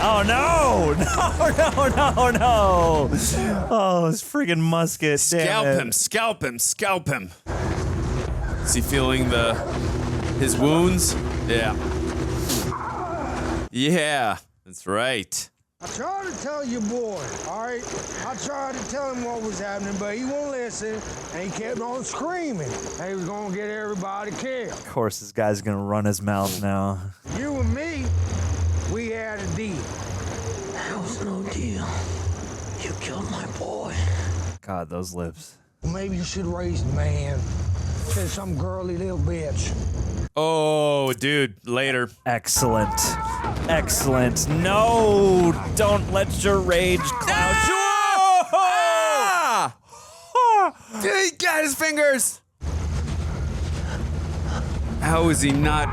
Oh, no. No. Oh, this friggin' musket. Scalp him. Is he feeling his wounds? Yeah. Yeah, that's right. I tried to tell your boy, all right? I tried to tell him what was happening, but he won't listen, and he kept on screaming. And he was going to get everybody killed. Of course, this guy's going to run his mouth now. You and me, we had a deal. That was no deal. You killed my boy. God, those lips. Maybe you should raise the man. Said some girly little bitch. Oh, dude, later. Excellent. No, don't let your rage cloud you. He got his fingers. How is he not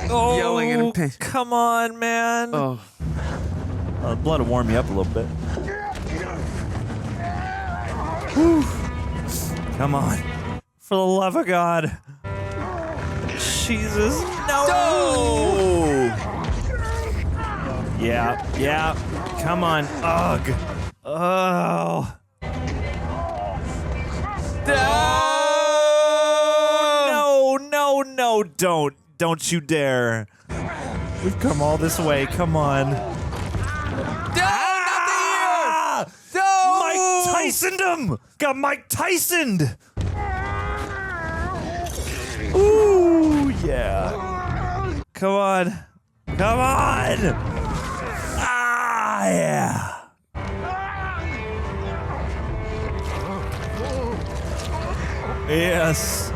yelling in pain? Come on, man. Oh. The blood will warm you up a little bit. Whew. Come on. For the love of God. Jesus. No. Yeah. Come on. Ugh. Oh. No, don't you dare. We've come all this way. Come on. No! Mike Tysoned him! Got Mike Tysoned! Ooh, yeah. Come on. Ah, yeah. Yes.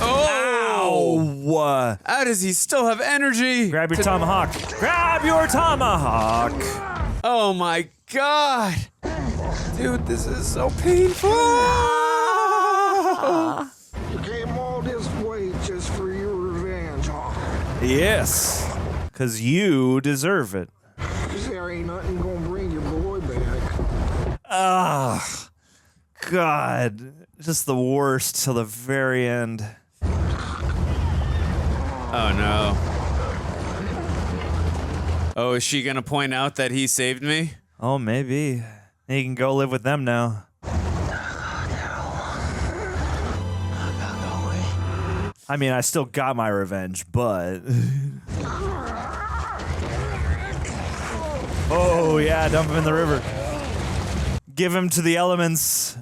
Ow! How does he still have energy? Grab your tomahawk. Grab your tomahawk. Oh my God. Dude, this is so painful. You came all this way just for your revenge, huh? Yes. Because you deserve it. Cause there ain't nothing gonna bring your boy back. Ah, God. Just the worst till the very end. Oh no. Oh, is she gonna point out that he saved me? Oh, maybe. You can go live with them now. I mean, I still got my revenge, but... Oh, yeah, dump him in the river. Give him to the elements.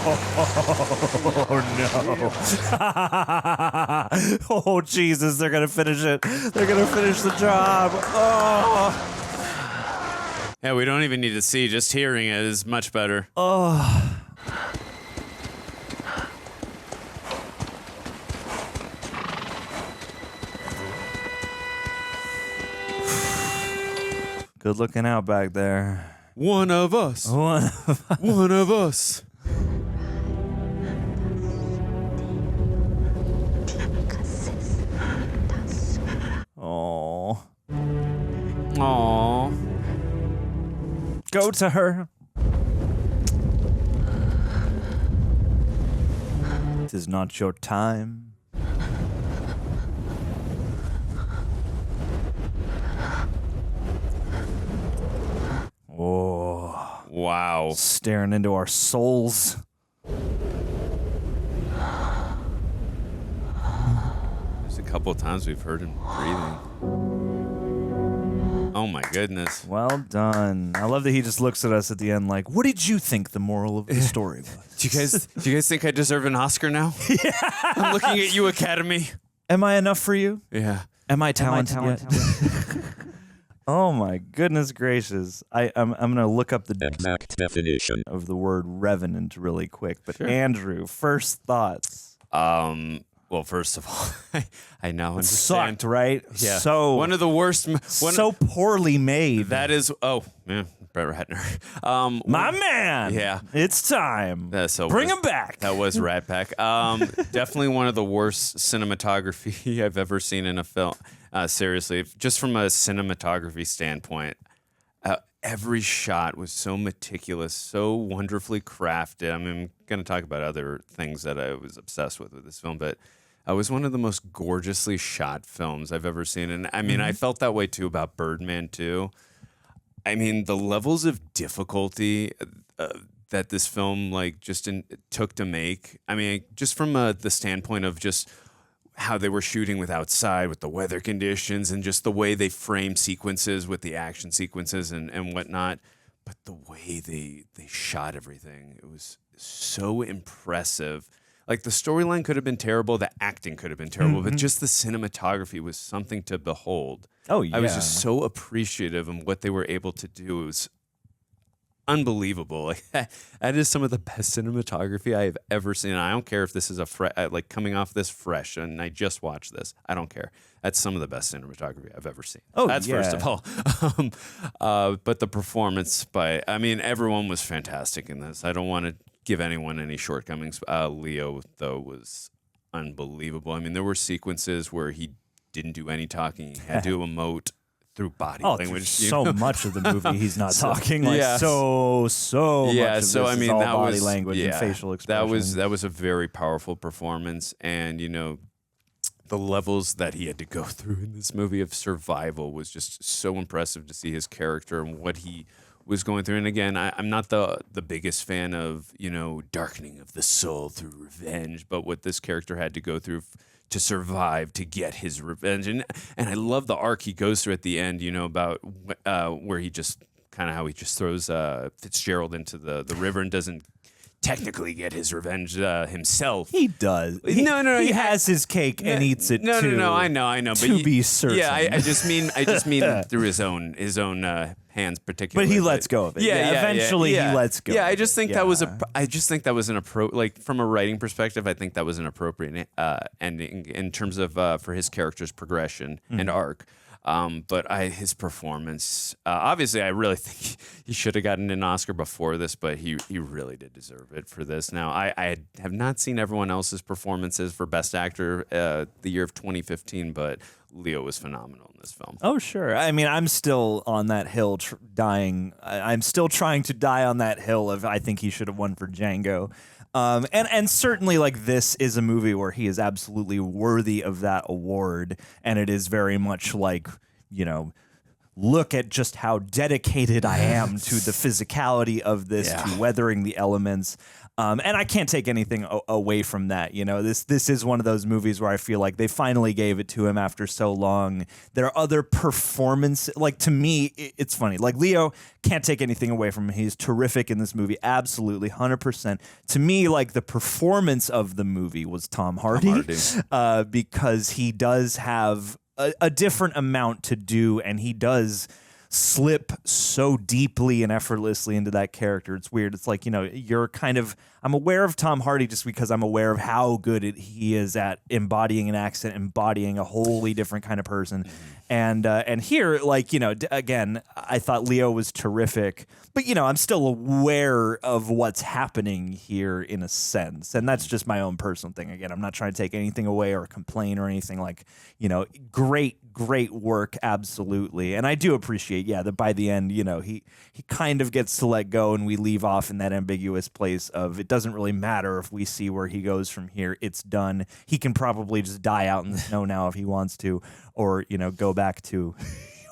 Oh, no. Oh, Jesus, they're going to finish it. They're going to finish the job. Oh. Yeah, we don't even need to see. Just hearing it is much better. Oh. Good looking out back there. One of us. One of us. Oh. Aww. Go to her. It is not your time. Oh. Wow. Staring into our souls. There's a couple of times we've heard him breathing. Oh my goodness. Well done. I love that he just looks at us at the end like, what did you think the moral of the story was? Do you guys think I deserve an Oscar now? Yeah. I'm looking at you, Academy. Am I enough for you? Yeah. Am I talented yet? Oh my goodness gracious. I'm going to look up the exact definition of the word revenant really quick. But Sure. Andrew, first thoughts. Well, first of all, I now It understand. sucked, right? Yeah. So one of the worst. so poorly made. That is. Oh, yeah. Brett Ratner. My man. Yeah. It's time. So Bring him back. That was Rat Pack. Definitely one of the worst cinematography I've ever seen in a film. Seriously, just from a cinematography standpoint, every shot was so meticulous, so wonderfully crafted. I mean, going to talk about other things that I was obsessed with this film, but it was one of the most gorgeously shot films I've ever seen. And I mean, I felt that way too about Birdman too. I mean, the levels of difficulty that this film took to make. I mean, just from the standpoint of just how they were shooting with outside, with the weather conditions, and just the way they frame sequences with the action sequences and whatnot. But the way they shot everything, it was so impressive. Like, the storyline could have been terrible, the acting could have been terrible, but just the cinematography was something to behold. Oh, yeah. I was just so appreciative of what they were able to do. It was unbelievable. Like, that is some of the best cinematography I have ever seen. I don't care if this is coming off this fresh and I just watched this. I don't care. That's some of the best cinematography I've ever seen. Oh, that's yeah. first of all. But the performance everyone was fantastic in this. I don't want to give anyone any shortcomings. Leo, though, was unbelievable. I mean, there were sequences where he didn't do any talking. He had to emote through body language. So much of the movie he's not talking. Like, so much of this is all body language and facial expression. That was a very powerful performance, and the levels that he had to go through in this movie of survival was just so impressive to see his character and what he was going through. And again, I'm not the biggest fan of darkening of the soul through revenge, but what this character had to go through to survive, to get his revenge. And I love the arc he goes through at the end, about where he just kind of how he just throws Fitzgerald into the river and doesn't technically get his revenge himself. He does. He has his cake and eats it too. No, I know. But to be certain. Yeah, I just mean through his own hands, particularly. But he lets go of it. Eventually he lets go. Yeah, I just think that was an from a writing perspective. I think that was an appropriate ending in terms of for his character's progression and arc. But his performance, obviously, I really think he should have gotten an Oscar before this, but he really did deserve it for this. Now, I have not seen everyone else's performances for Best Actor the year of 2015, but Leo was phenomenal in this film. Oh, sure. I mean, I'm still on that hill dying. I'm still trying to die on that hill of I think he should have won for Django. And certainly, like, this is a movie where he is absolutely worthy of that award, and it is very much like, look at just how dedicated I am to the physicality of this, to weathering the elements. And I can't take anything away from that. This is one of those movies where I feel like they finally gave it to him after so long. There are other performances. Like, to me, it's funny. Like, Leo, can't take anything away from him. He's terrific in this movie. Absolutely, 100%. To me, like, the performance of the movie was Tom Hardy. Because he does have a different amount to do, and he does slip so deeply and effortlessly into that character. It's weird. It's like, I'm aware of Tom Hardy just because I'm aware of how good he is at embodying an accent, embodying a wholly different kind of person. And here, like, again, I thought Leo was terrific, but, I'm still aware of what's happening here in a sense. And that's just my own personal thing. Again, I'm not trying to take anything away or complain or anything. Like, great work. Absolutely. And I do appreciate, that by the end, he kind of gets to let go and we leave off in that ambiguous place of it doesn't really matter if we see where he goes from here. It's done. He can probably just die out in the snow now if he wants to, or, go back to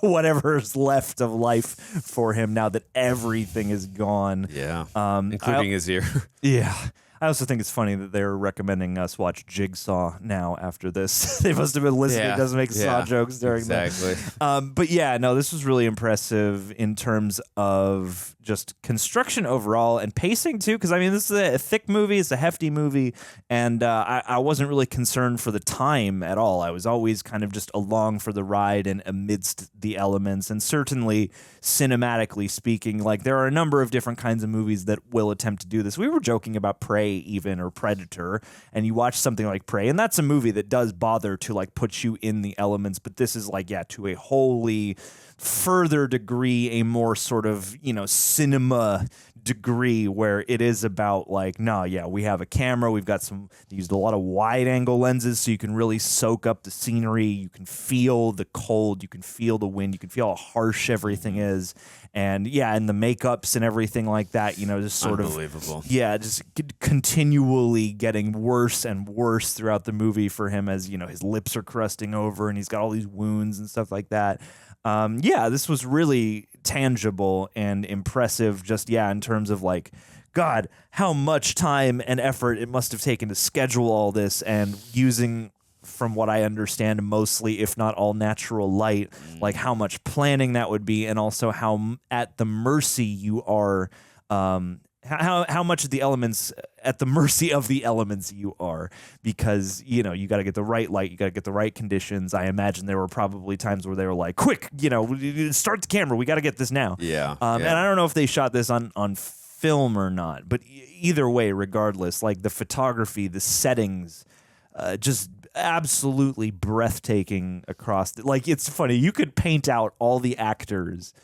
whatever's left of life for him now that everything is gone. Yeah. Including his ear. Yeah. I also think it's funny that they're recommending us watch Jigsaw now after this. They must have been listening to Doesn't Make Saw jokes during that. But this was really impressive in terms of just construction overall and pacing too, because this is a thick movie, it's a hefty movie, and I wasn't really concerned for the time at all. I was always kind of just along for the ride and amidst the elements, and certainly cinematically speaking, like, there are a number of different kinds of movies that will attempt to do this. We were joking about Prey even, or Predator, and you watch something like Prey, and that's a movie that does bother to, like, put you in the elements, but this is like, to a wholly further degree, a more sort of, cinema degree where it is about like, we have a camera, we've got they used a lot of wide angle lenses so you can really soak up the scenery, you can feel the cold, you can feel the wind, you can feel how harsh everything is. And and the makeups and everything like that, just sort of unbelievable. Just continually getting worse and worse throughout the movie for him as, his lips are crusting over and he's got all these wounds and stuff like that. This was really tangible and impressive just, in terms of like, God, how much time and effort it must have taken to schedule all this and using, from what I understand, mostly, if not all natural light, like how much planning that would be, and also how at the mercy you are, how much of the elements, at the mercy of the elements you are, because, you got to get the right light, you got to get the right conditions. I imagine there were probably times where they were like, quick, start the camera, we got to get this now. Yeah. And I don't know if they shot this on film or not, but either way, regardless, like the photography, the settings, just absolutely breathtaking across like, it's funny, you could paint out all the actors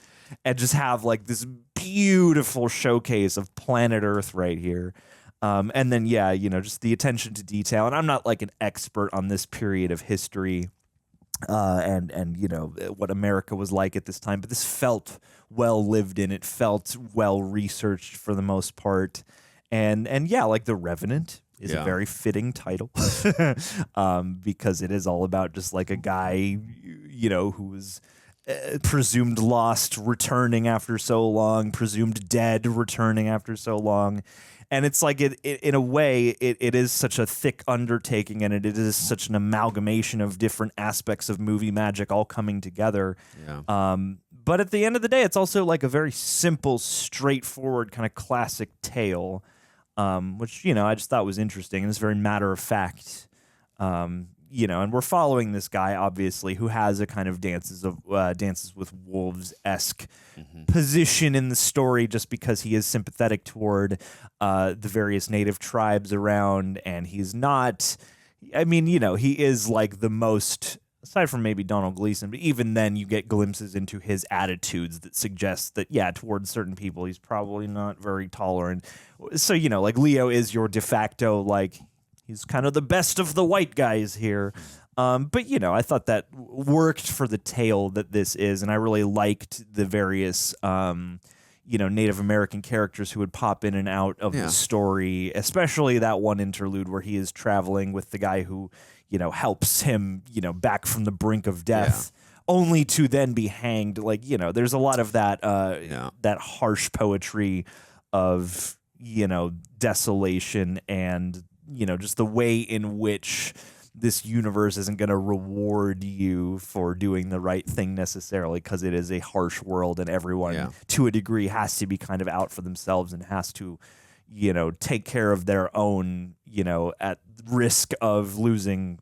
and just have like this beautiful showcase of planet Earth right here. And then just the attention to detail, and I'm not like an expert on this period of history and what America was like at this time, but this felt well lived in, it felt well researched for the most part. And like The Revenant is a very fitting title because it is all about just like a guy, who was presumed lost, returning after so long, presumed dead, returning after so long. And it's like, it in a way, it is such a thick undertaking, and it is such an amalgamation of different aspects of movie magic all coming together. Yeah. But at the end of the day, it's also like a very simple, straightforward kind of classic tale. Which, I just thought was interesting, and it's very matter of fact. And we're following this guy, obviously, who has a kind of dances with wolves-esque position in the story, just because he is sympathetic toward the various native tribes around, and he's not. He is like the most, aside from maybe Donald Gleeson, but even then you get glimpses into his attitudes that suggest that, towards certain people, he's probably not very tolerant. So, like Leo is your de facto, like, he's kind of the best of the white guys here. But, I thought that worked for the tale that this is, and I really liked the various, Native American characters who would pop in and out of the story, especially that one interlude where he is traveling with the guy who, helps him, back from the brink of death, only to then be hanged. Like, there's a lot of that, that harsh poetry of, desolation and, just the way in which this universe isn't going to reward you for doing the right thing necessarily, because it is a harsh world, and everyone to a degree has to be kind of out for themselves and has to, take care of their own, at risk of losing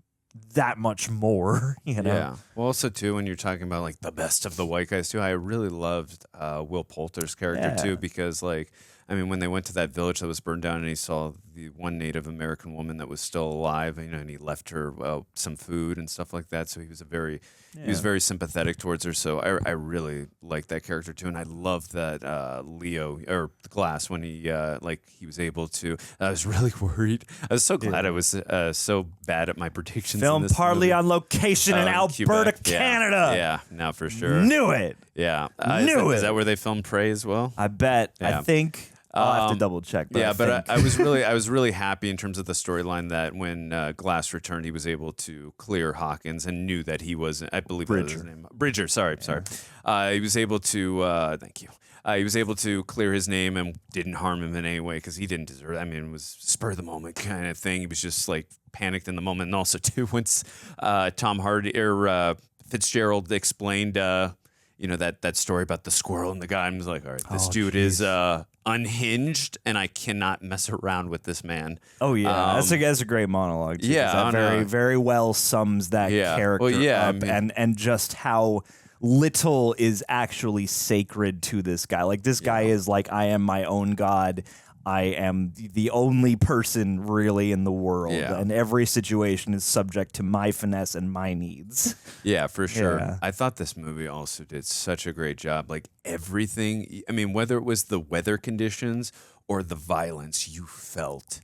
that much more, Yeah. Well, also too, when you're talking about like the best of the white guys too, I really loved Will Poulter's character too, because like, when they went to that village that was burned down, and he saw the one Native American woman that was still alive, and he left her some food and stuff like that. So he was he was very sympathetic towards her. So I really liked that character too, and I loved that Leo or Glass when he was able to. I was really worried. I was so glad I was so bad at my predictions. Film in this partly movie. on location in Alberta, Quebec. Canada. Yeah, no, for sure. Knew it. Yeah, Knew is that where they filmed Prey as well? I bet. Yeah. I think. I'll have to double check. But I was really happy in terms of the storyline that when Glass returned, he was able to clear Hawkins and knew that he was, I believe that was his name. Bridger, sorry. He was able to, thank you. He was able to clear his name and didn't harm him in any way because he didn't deserve it. It was spur of the moment kind of thing. He was just like panicked in the moment. And also too, once Tom Hardy or Fitzgerald explained, that story about the squirrel and the guy, I was like, all right, this dude is unhinged, and I cannot mess around with this man. Oh yeah, that's a great monologue. Too, yeah, that very well sums that character up, and just how little is actually sacred to this guy. Like this guy is like, I am my own god. I am the only person really in the world, and every situation is subject to my finesse and my needs. Yeah, for sure. Yeah. I thought this movie also did such a great job. Like everything, I mean, whether it was the weather conditions or the violence, you felt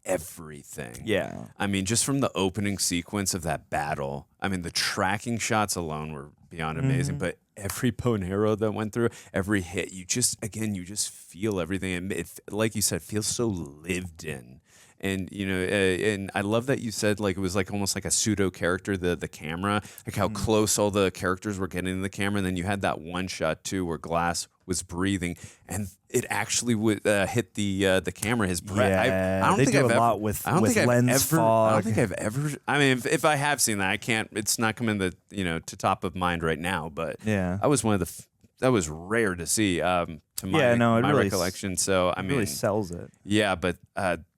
everything. Yeah. I mean, just from the opening sequence of that battle, I mean, the tracking shots alone were beyond amazing, but every bow and arrow that went through, every hit, you just feel everything. And it, like you said, feels so lived in. And, you know, and I love that you said, like, it was like almost like a pseudo character, the camera, like how close all the characters were getting to the camera. And then you had that one shot too, where Glass was breathing and it actually would hit the camera, his breath. Yeah, I don't they think do I've a ever, lot with I don't think I've lens ever, fog. I don't think I've ever, I mean, if I have seen that, I can't, it's not coming to top of mind right now, but Yeah. I was one of the, that was rare to see, to my, it my really recollection. So, I mean, really sells it. yeah, but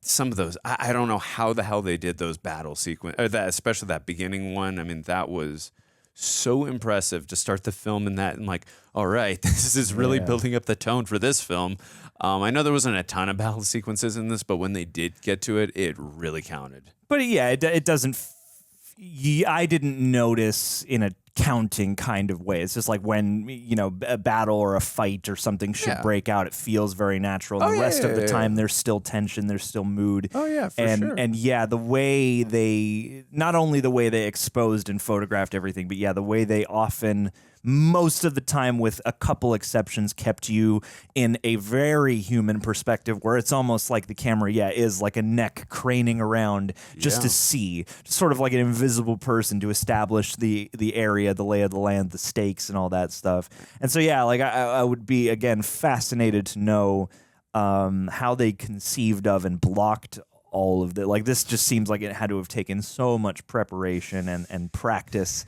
some of those, I don't know how the hell they did those battle sequence, or that, especially that beginning one. I mean, that was so impressive to start the film in that, and like, all right, this is really building up the tone for this film. I know there wasn't a ton of battle sequences in this, but when they did get to it, it really counted. But yeah, it doesn't. I didn't notice in a counting kind of way. It's just like when, you know, a battle or a fight or something should break out, it feels very natural. And the rest of the time, there's still tension, there's still mood. Oh yeah, for and, sure. And yeah, the way they, not only the way they exposed and photographed everything, but yeah, the way they often, most of the time with a couple exceptions, kept you in a very human perspective where it's almost like the camera, is like a neck craning around just to see, sort of like an invisible person to establish the area, the lay of the land, the stakes and all that stuff. And so, yeah, like I would be, again, fascinated to know how they conceived of and blocked all of that. Like, this just seems like it had to have taken so much preparation and practice.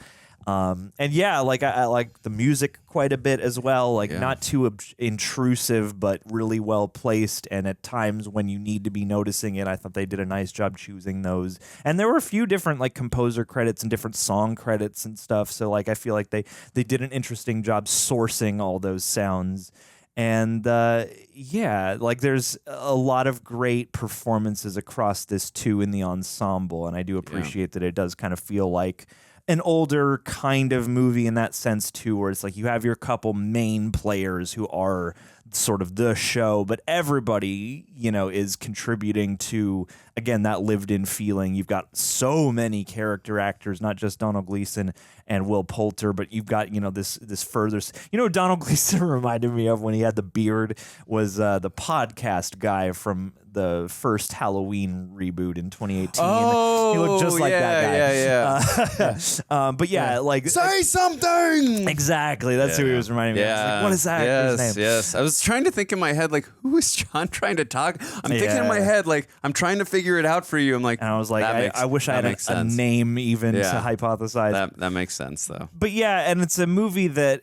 And yeah, like I like the music quite a bit as well, like not too intrusive, but really well placed. And at times when you need to be noticing it, I thought they did a nice job choosing those. And there were a few different like composer credits and different song credits and stuff. So like, I feel like they did an interesting job sourcing all those sounds. And like there's a lot of great performances across this too in the ensemble. And I do appreciate that it does kind of feel like an older kind of movie in that sense too, where it's like you have your couple main players who are sort of the show, but everybody, you know, is contributing to, again, that lived in feeling. You've got so many character actors, not just Domhnall Gleeson and Will Poulter, but you've got, you know, this further, you know, Domhnall Gleeson reminded me of when he had the beard was the podcast guy from the first Halloween reboot in 2018. Oh, he looked just like that guy. But like, say something. Exactly. That's who he was reminding me of. I was like, what is that actor's name? Yes. I was trying to think in my head, like, who is John trying to talk? I'm thinking in my head, like, I'm trying to figure it out for you. I'm like, and I was like, I wish I had a name even to hypothesize. That makes sense, though. But yeah, and it's a movie that,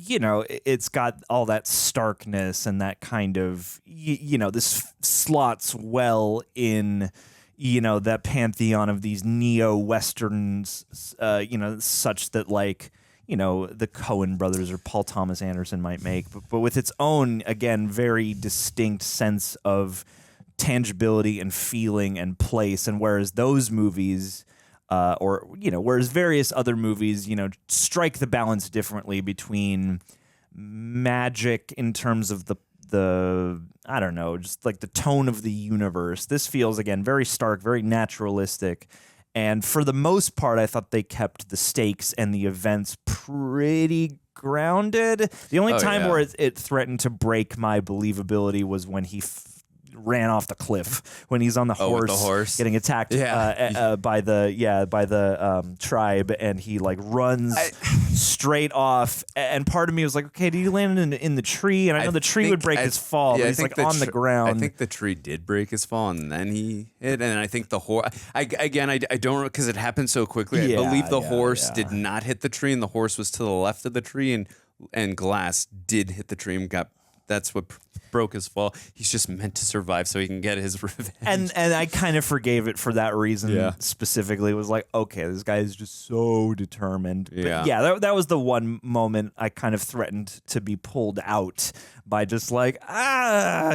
you know, it's got all that starkness and that kind of, you know, this slots well in, you know, that pantheon of these neo-Westerns, you know, such that like, you know, the Coen brothers or Paul Thomas Anderson might make, but with its own, again, very distinct sense of tangibility and feeling and place. And whereas those movies, or, you know, whereas various other movies, you know, strike the balance differently between magic in terms of the I don't know, just like the tone of the universe. This feels, again, very stark, very naturalistic. And for the most part, I thought they kept the stakes and the events pretty grounded. The only time where it threatened to break my believability was when he ran off the cliff, when he's on the horse getting attacked by the tribe, and he like runs straight off. And part of me was like, okay, did he land in the tree? And I know the tree would break his fall, but he's like on the ground. I think the tree did break his fall, and then he hit. And I think the horse. I don't, because it happened so quickly. I believe the horse did not hit the tree, and the horse was to the left of the tree, and Glass did hit the tree and got that's what broke his fall. He's just meant to survive so he can get his revenge. And I kind of forgave it for that reason specifically. It was like, okay, this guy is just so determined. But that was the one moment I kind of threatened to be pulled out by just like, after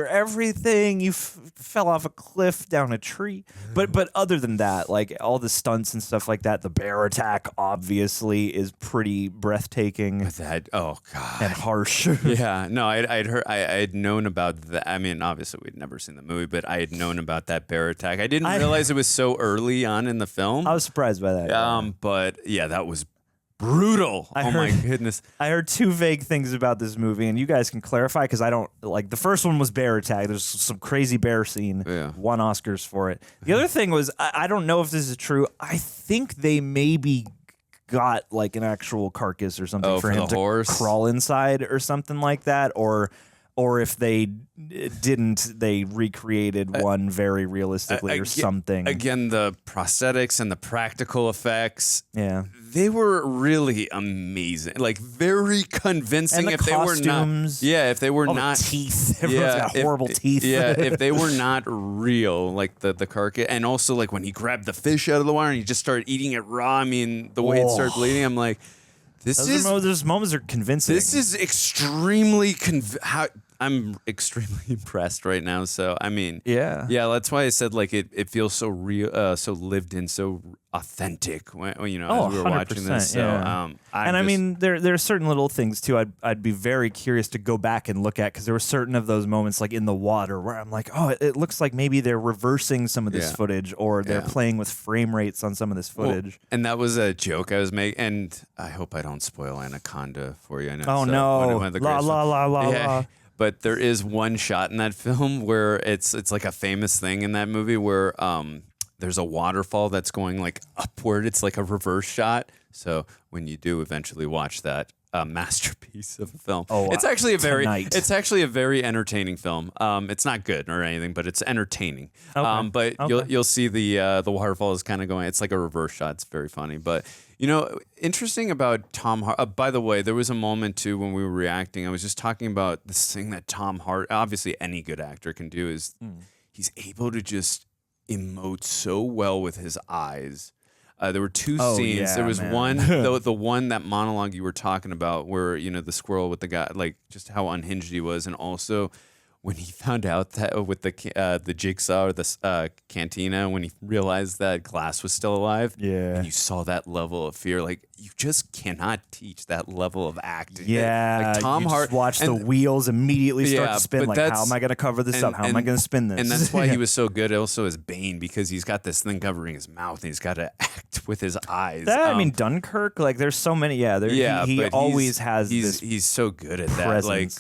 everything, you fell off a cliff down a tree. But other than that, like all the stunts and stuff like that, the bear attack obviously is pretty breathtaking. Oh God, and harsh. Yeah, no, I'd heard, I had known about that. I mean, obviously we'd never seen the movie, but I had known about that bear attack. I didn't realize it was so early on in the film. I was surprised by that. But yeah, that was brutal. My goodness. I heard two vague things about this movie, and you guys can clarify because I don't like. The first one was bear attack. There's some crazy bear scene. Yeah. Won Oscars for it. The other thing was I don't know if this is true. I think they maybe got like an actual carcass or something for him to crawl inside or something like that, or if they didn't, they recreated one very realistically or something. Again, the prosthetics and the practical effects, they were really amazing. Like very convincing. And the if costumes, they were not, if they were all not the teeth, everyone's got horrible teeth. If they were not real, like the carcass, and also like when he grabbed the fish out of the water and he just started eating it raw. I mean, the way it started bleeding, I'm like, those moments are convincing. This is extremely I'm extremely impressed right now. So I mean, yeah, that's why I said like it feels so real, so lived in, so authentic. When as we were watching this. So, I mean, there are certain little things too. I'd be very curious to go back and look at because there were certain of those moments like in the water where I'm like, oh, it looks like maybe they're reversing some of this footage or they're playing with frame rates on some of this footage. Well, and that was a joke I was making, and I hope I don't spoil Anaconda for you. I know. Oh no! La. But there is one shot in that film where it's like a famous thing in that movie where there's a waterfall that's going like upward. It's like a reverse shot. So when you do eventually watch that masterpiece of a film, it's actually a very entertaining film. It's not good or anything, but it's entertaining. But you'll see the waterfall is kind of going. It's like a reverse shot. It's very funny, but. Interesting about Tom Hardy. By the way, there was a moment too when we were reacting. I was just talking about this thing that Tom Hardy, obviously any good actor can do, is he's able to just emote so well with his eyes. There were two scenes. There was one, the one, that monologue you were talking about where, the squirrel with the guy, like just how unhinged he was. And also when he found out that with the jigsaw or the cantina, when he realized that Glass was still alive, and you saw that level of fear, like you just cannot teach that level of acting. Yeah, like Tom Hardy, watch the wheels immediately start to spin. Like, how am I going to cover this up? How am I going to spin this? And that's why he was so good. Also, as Bane, because he's got this thing covering his mouth, and he's got to act with his eyes. I mean, Dunkirk. Like, there's so many. He always has. He's so good at that. Like.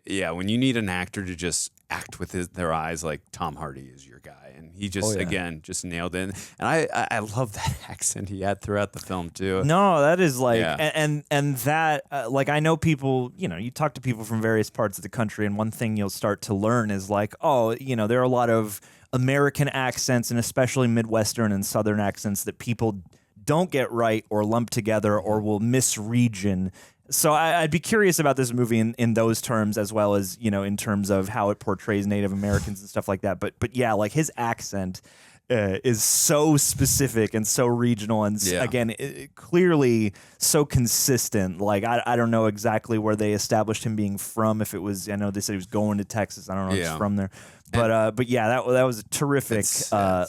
Yeah, when you need an actor to just act with their eyes, like Tom Hardy is your guy, and he just again just nailed it. And I love that accent he had throughout the film too. No, that is like, and that like I know people. You talk to people from various parts of the country, and one thing you'll start to learn is like, there are a lot of American accents, and especially Midwestern and Southern accents that people don't get right or lump together or will misregion. So I'd be curious about this movie in those terms, as well as, in terms of how it portrays Native Americans and stuff like that. But yeah, like his accent is so specific and so regional and again, clearly so consistent. Like I don't know exactly where they established him being from. If it was, I know they said he was going to Texas. I don't know if he's from there. But yeah, that was a terrific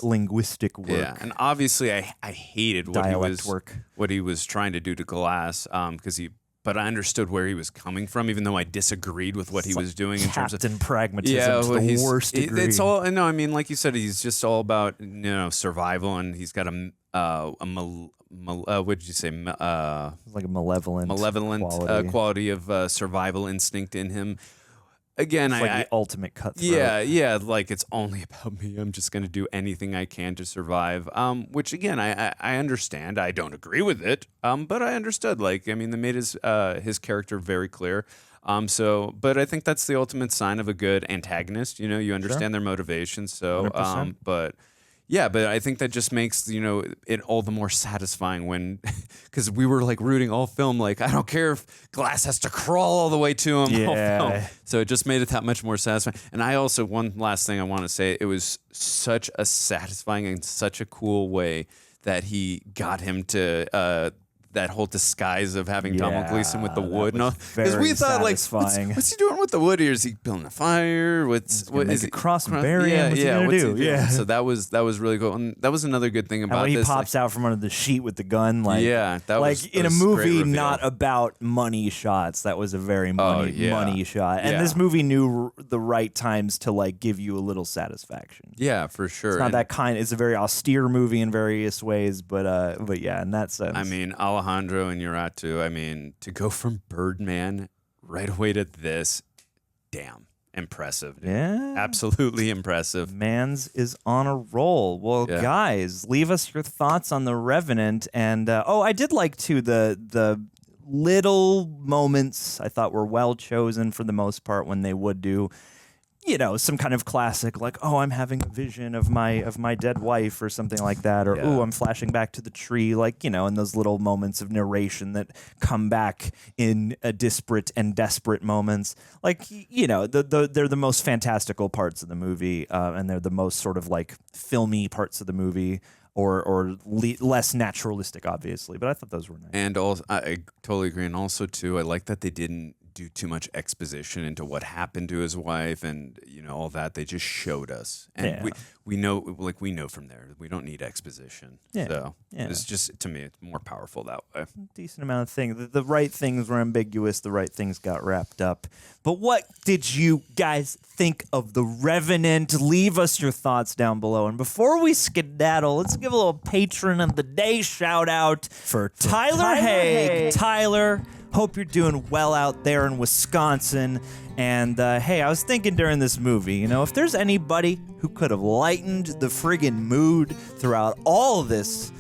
linguistic work. Yeah, and obviously I hated what he was trying to do to Glass because But I understood where he was coming from, even though I disagreed with what he was doing in terms of Captain Pragmatism to the worst degree. It's all I mean, like you said, he's just all about survival, and he's got what did you say? Like a malevolent quality of survival instinct in him. Again, it's like the ultimate cutthroat. Yeah, like it's only about me. I'm just going to do anything I can to survive. Which again, I understand. I don't agree with it. But I understood. Like, I mean, they made his character very clear. But I think that's the ultimate sign of a good antagonist. You understand their motivations. So, 100%. but Yeah, but I think that just makes, it all the more satisfying when, because we were like rooting all film, like, I don't care if Glass has to crawl all the way to him. All film. So it just made it that much more satisfying. And I also, one last thing I want to say, it was such a satisfying and such a cool way that he got him to, that whole disguise of having Domhnall Gleeson with the wood, because we thought what's he doing with the wood here? Is he building a fire? What is he cross and bury him? What's he gonna do? Yeah. So that was really cool, and that was another good thing about when this. He pops out from under the sheet with the gun, that was in a was movie not about money shots. That was a very money shot, and this movie knew the right times to like give you a little satisfaction. Yeah, for sure. It's not that kind. It's a very austere movie in various ways, but yeah, in that sense. I mean, Alejandro and Iñárritu, I mean, to go from Birdman right away to this, damn, impressive. Dude. Yeah. Absolutely impressive. Mans is on a roll. Well, guys, leave us your thoughts on The Revenant. And, I did like, too, the little moments I thought were well chosen for the most part when they would do, some kind of classic, like, oh, I'm having a vision of my dead wife or something like that, or I'm flashing back to the tree, like, and those little moments of narration that come back in disparate and desperate moments. Like, they're the most fantastical parts of the movie, and they're the most sort of like filmy parts of the movie. Or less naturalistic, obviously, but I thought those were nice. And also, I totally agree. And also, too, I like that they didn't do too much exposition into what happened to his wife and all that. They just showed us, and we know from there. We don't need exposition. So it's just, to me, it's more powerful that way. Decent amount of things. The right things were ambiguous. The right things got wrapped up. But what did you guys think of The Revenant? Leave us your thoughts down below. And before we skedaddle, let's give a little patron of the day shout out for Tyler Haig. Tyler, hope you're doing well out there in Wisconsin. And hey, I was thinking during this movie, if there's anybody who could have lightened the friggin' mood throughout all of this,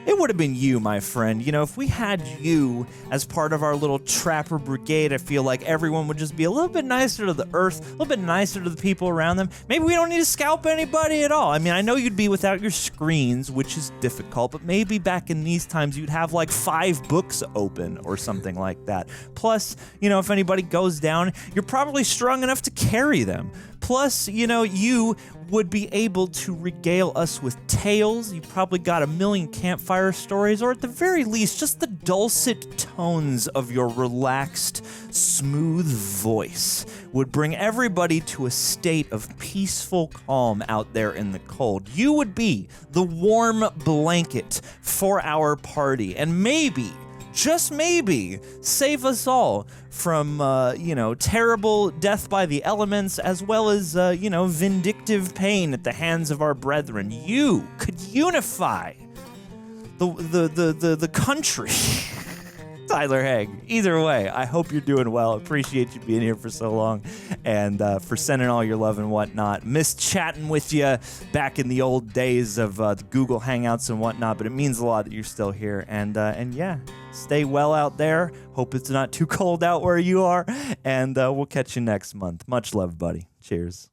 it would have been you, my friend. If we had you as part of our little trapper brigade, I feel like everyone would just be a little bit nicer to the earth, a little bit nicer to the people around them. Maybe we don't need to scalp anybody at all. I mean, I know you'd be without your screens, which is difficult, but maybe back in these times you'd have like 5 books open or something like that. Plus, if anybody goes down, you're probably strong enough to carry them. Plus, you would be able to regale us with tales. You probably got a million campfire stories, or at the very least, just the dulcet tones of your relaxed, smooth voice would bring everybody to a state of peaceful calm out there in the cold. You would be the warm blanket for our party, and maybe, just maybe, save us all from, terrible death by the elements, as well as, vindictive pain at the hands of our brethren. You could unify the country. Tyler Haig. Either way, I hope you're doing well. Appreciate you being here for so long and for sending all your love and whatnot. Missed chatting with you back in the old days of the Google Hangouts and whatnot, but it means a lot that you're still here. And yeah, stay well out there. Hope it's not too cold out where you are. And we'll catch you next month. Much love, buddy. Cheers.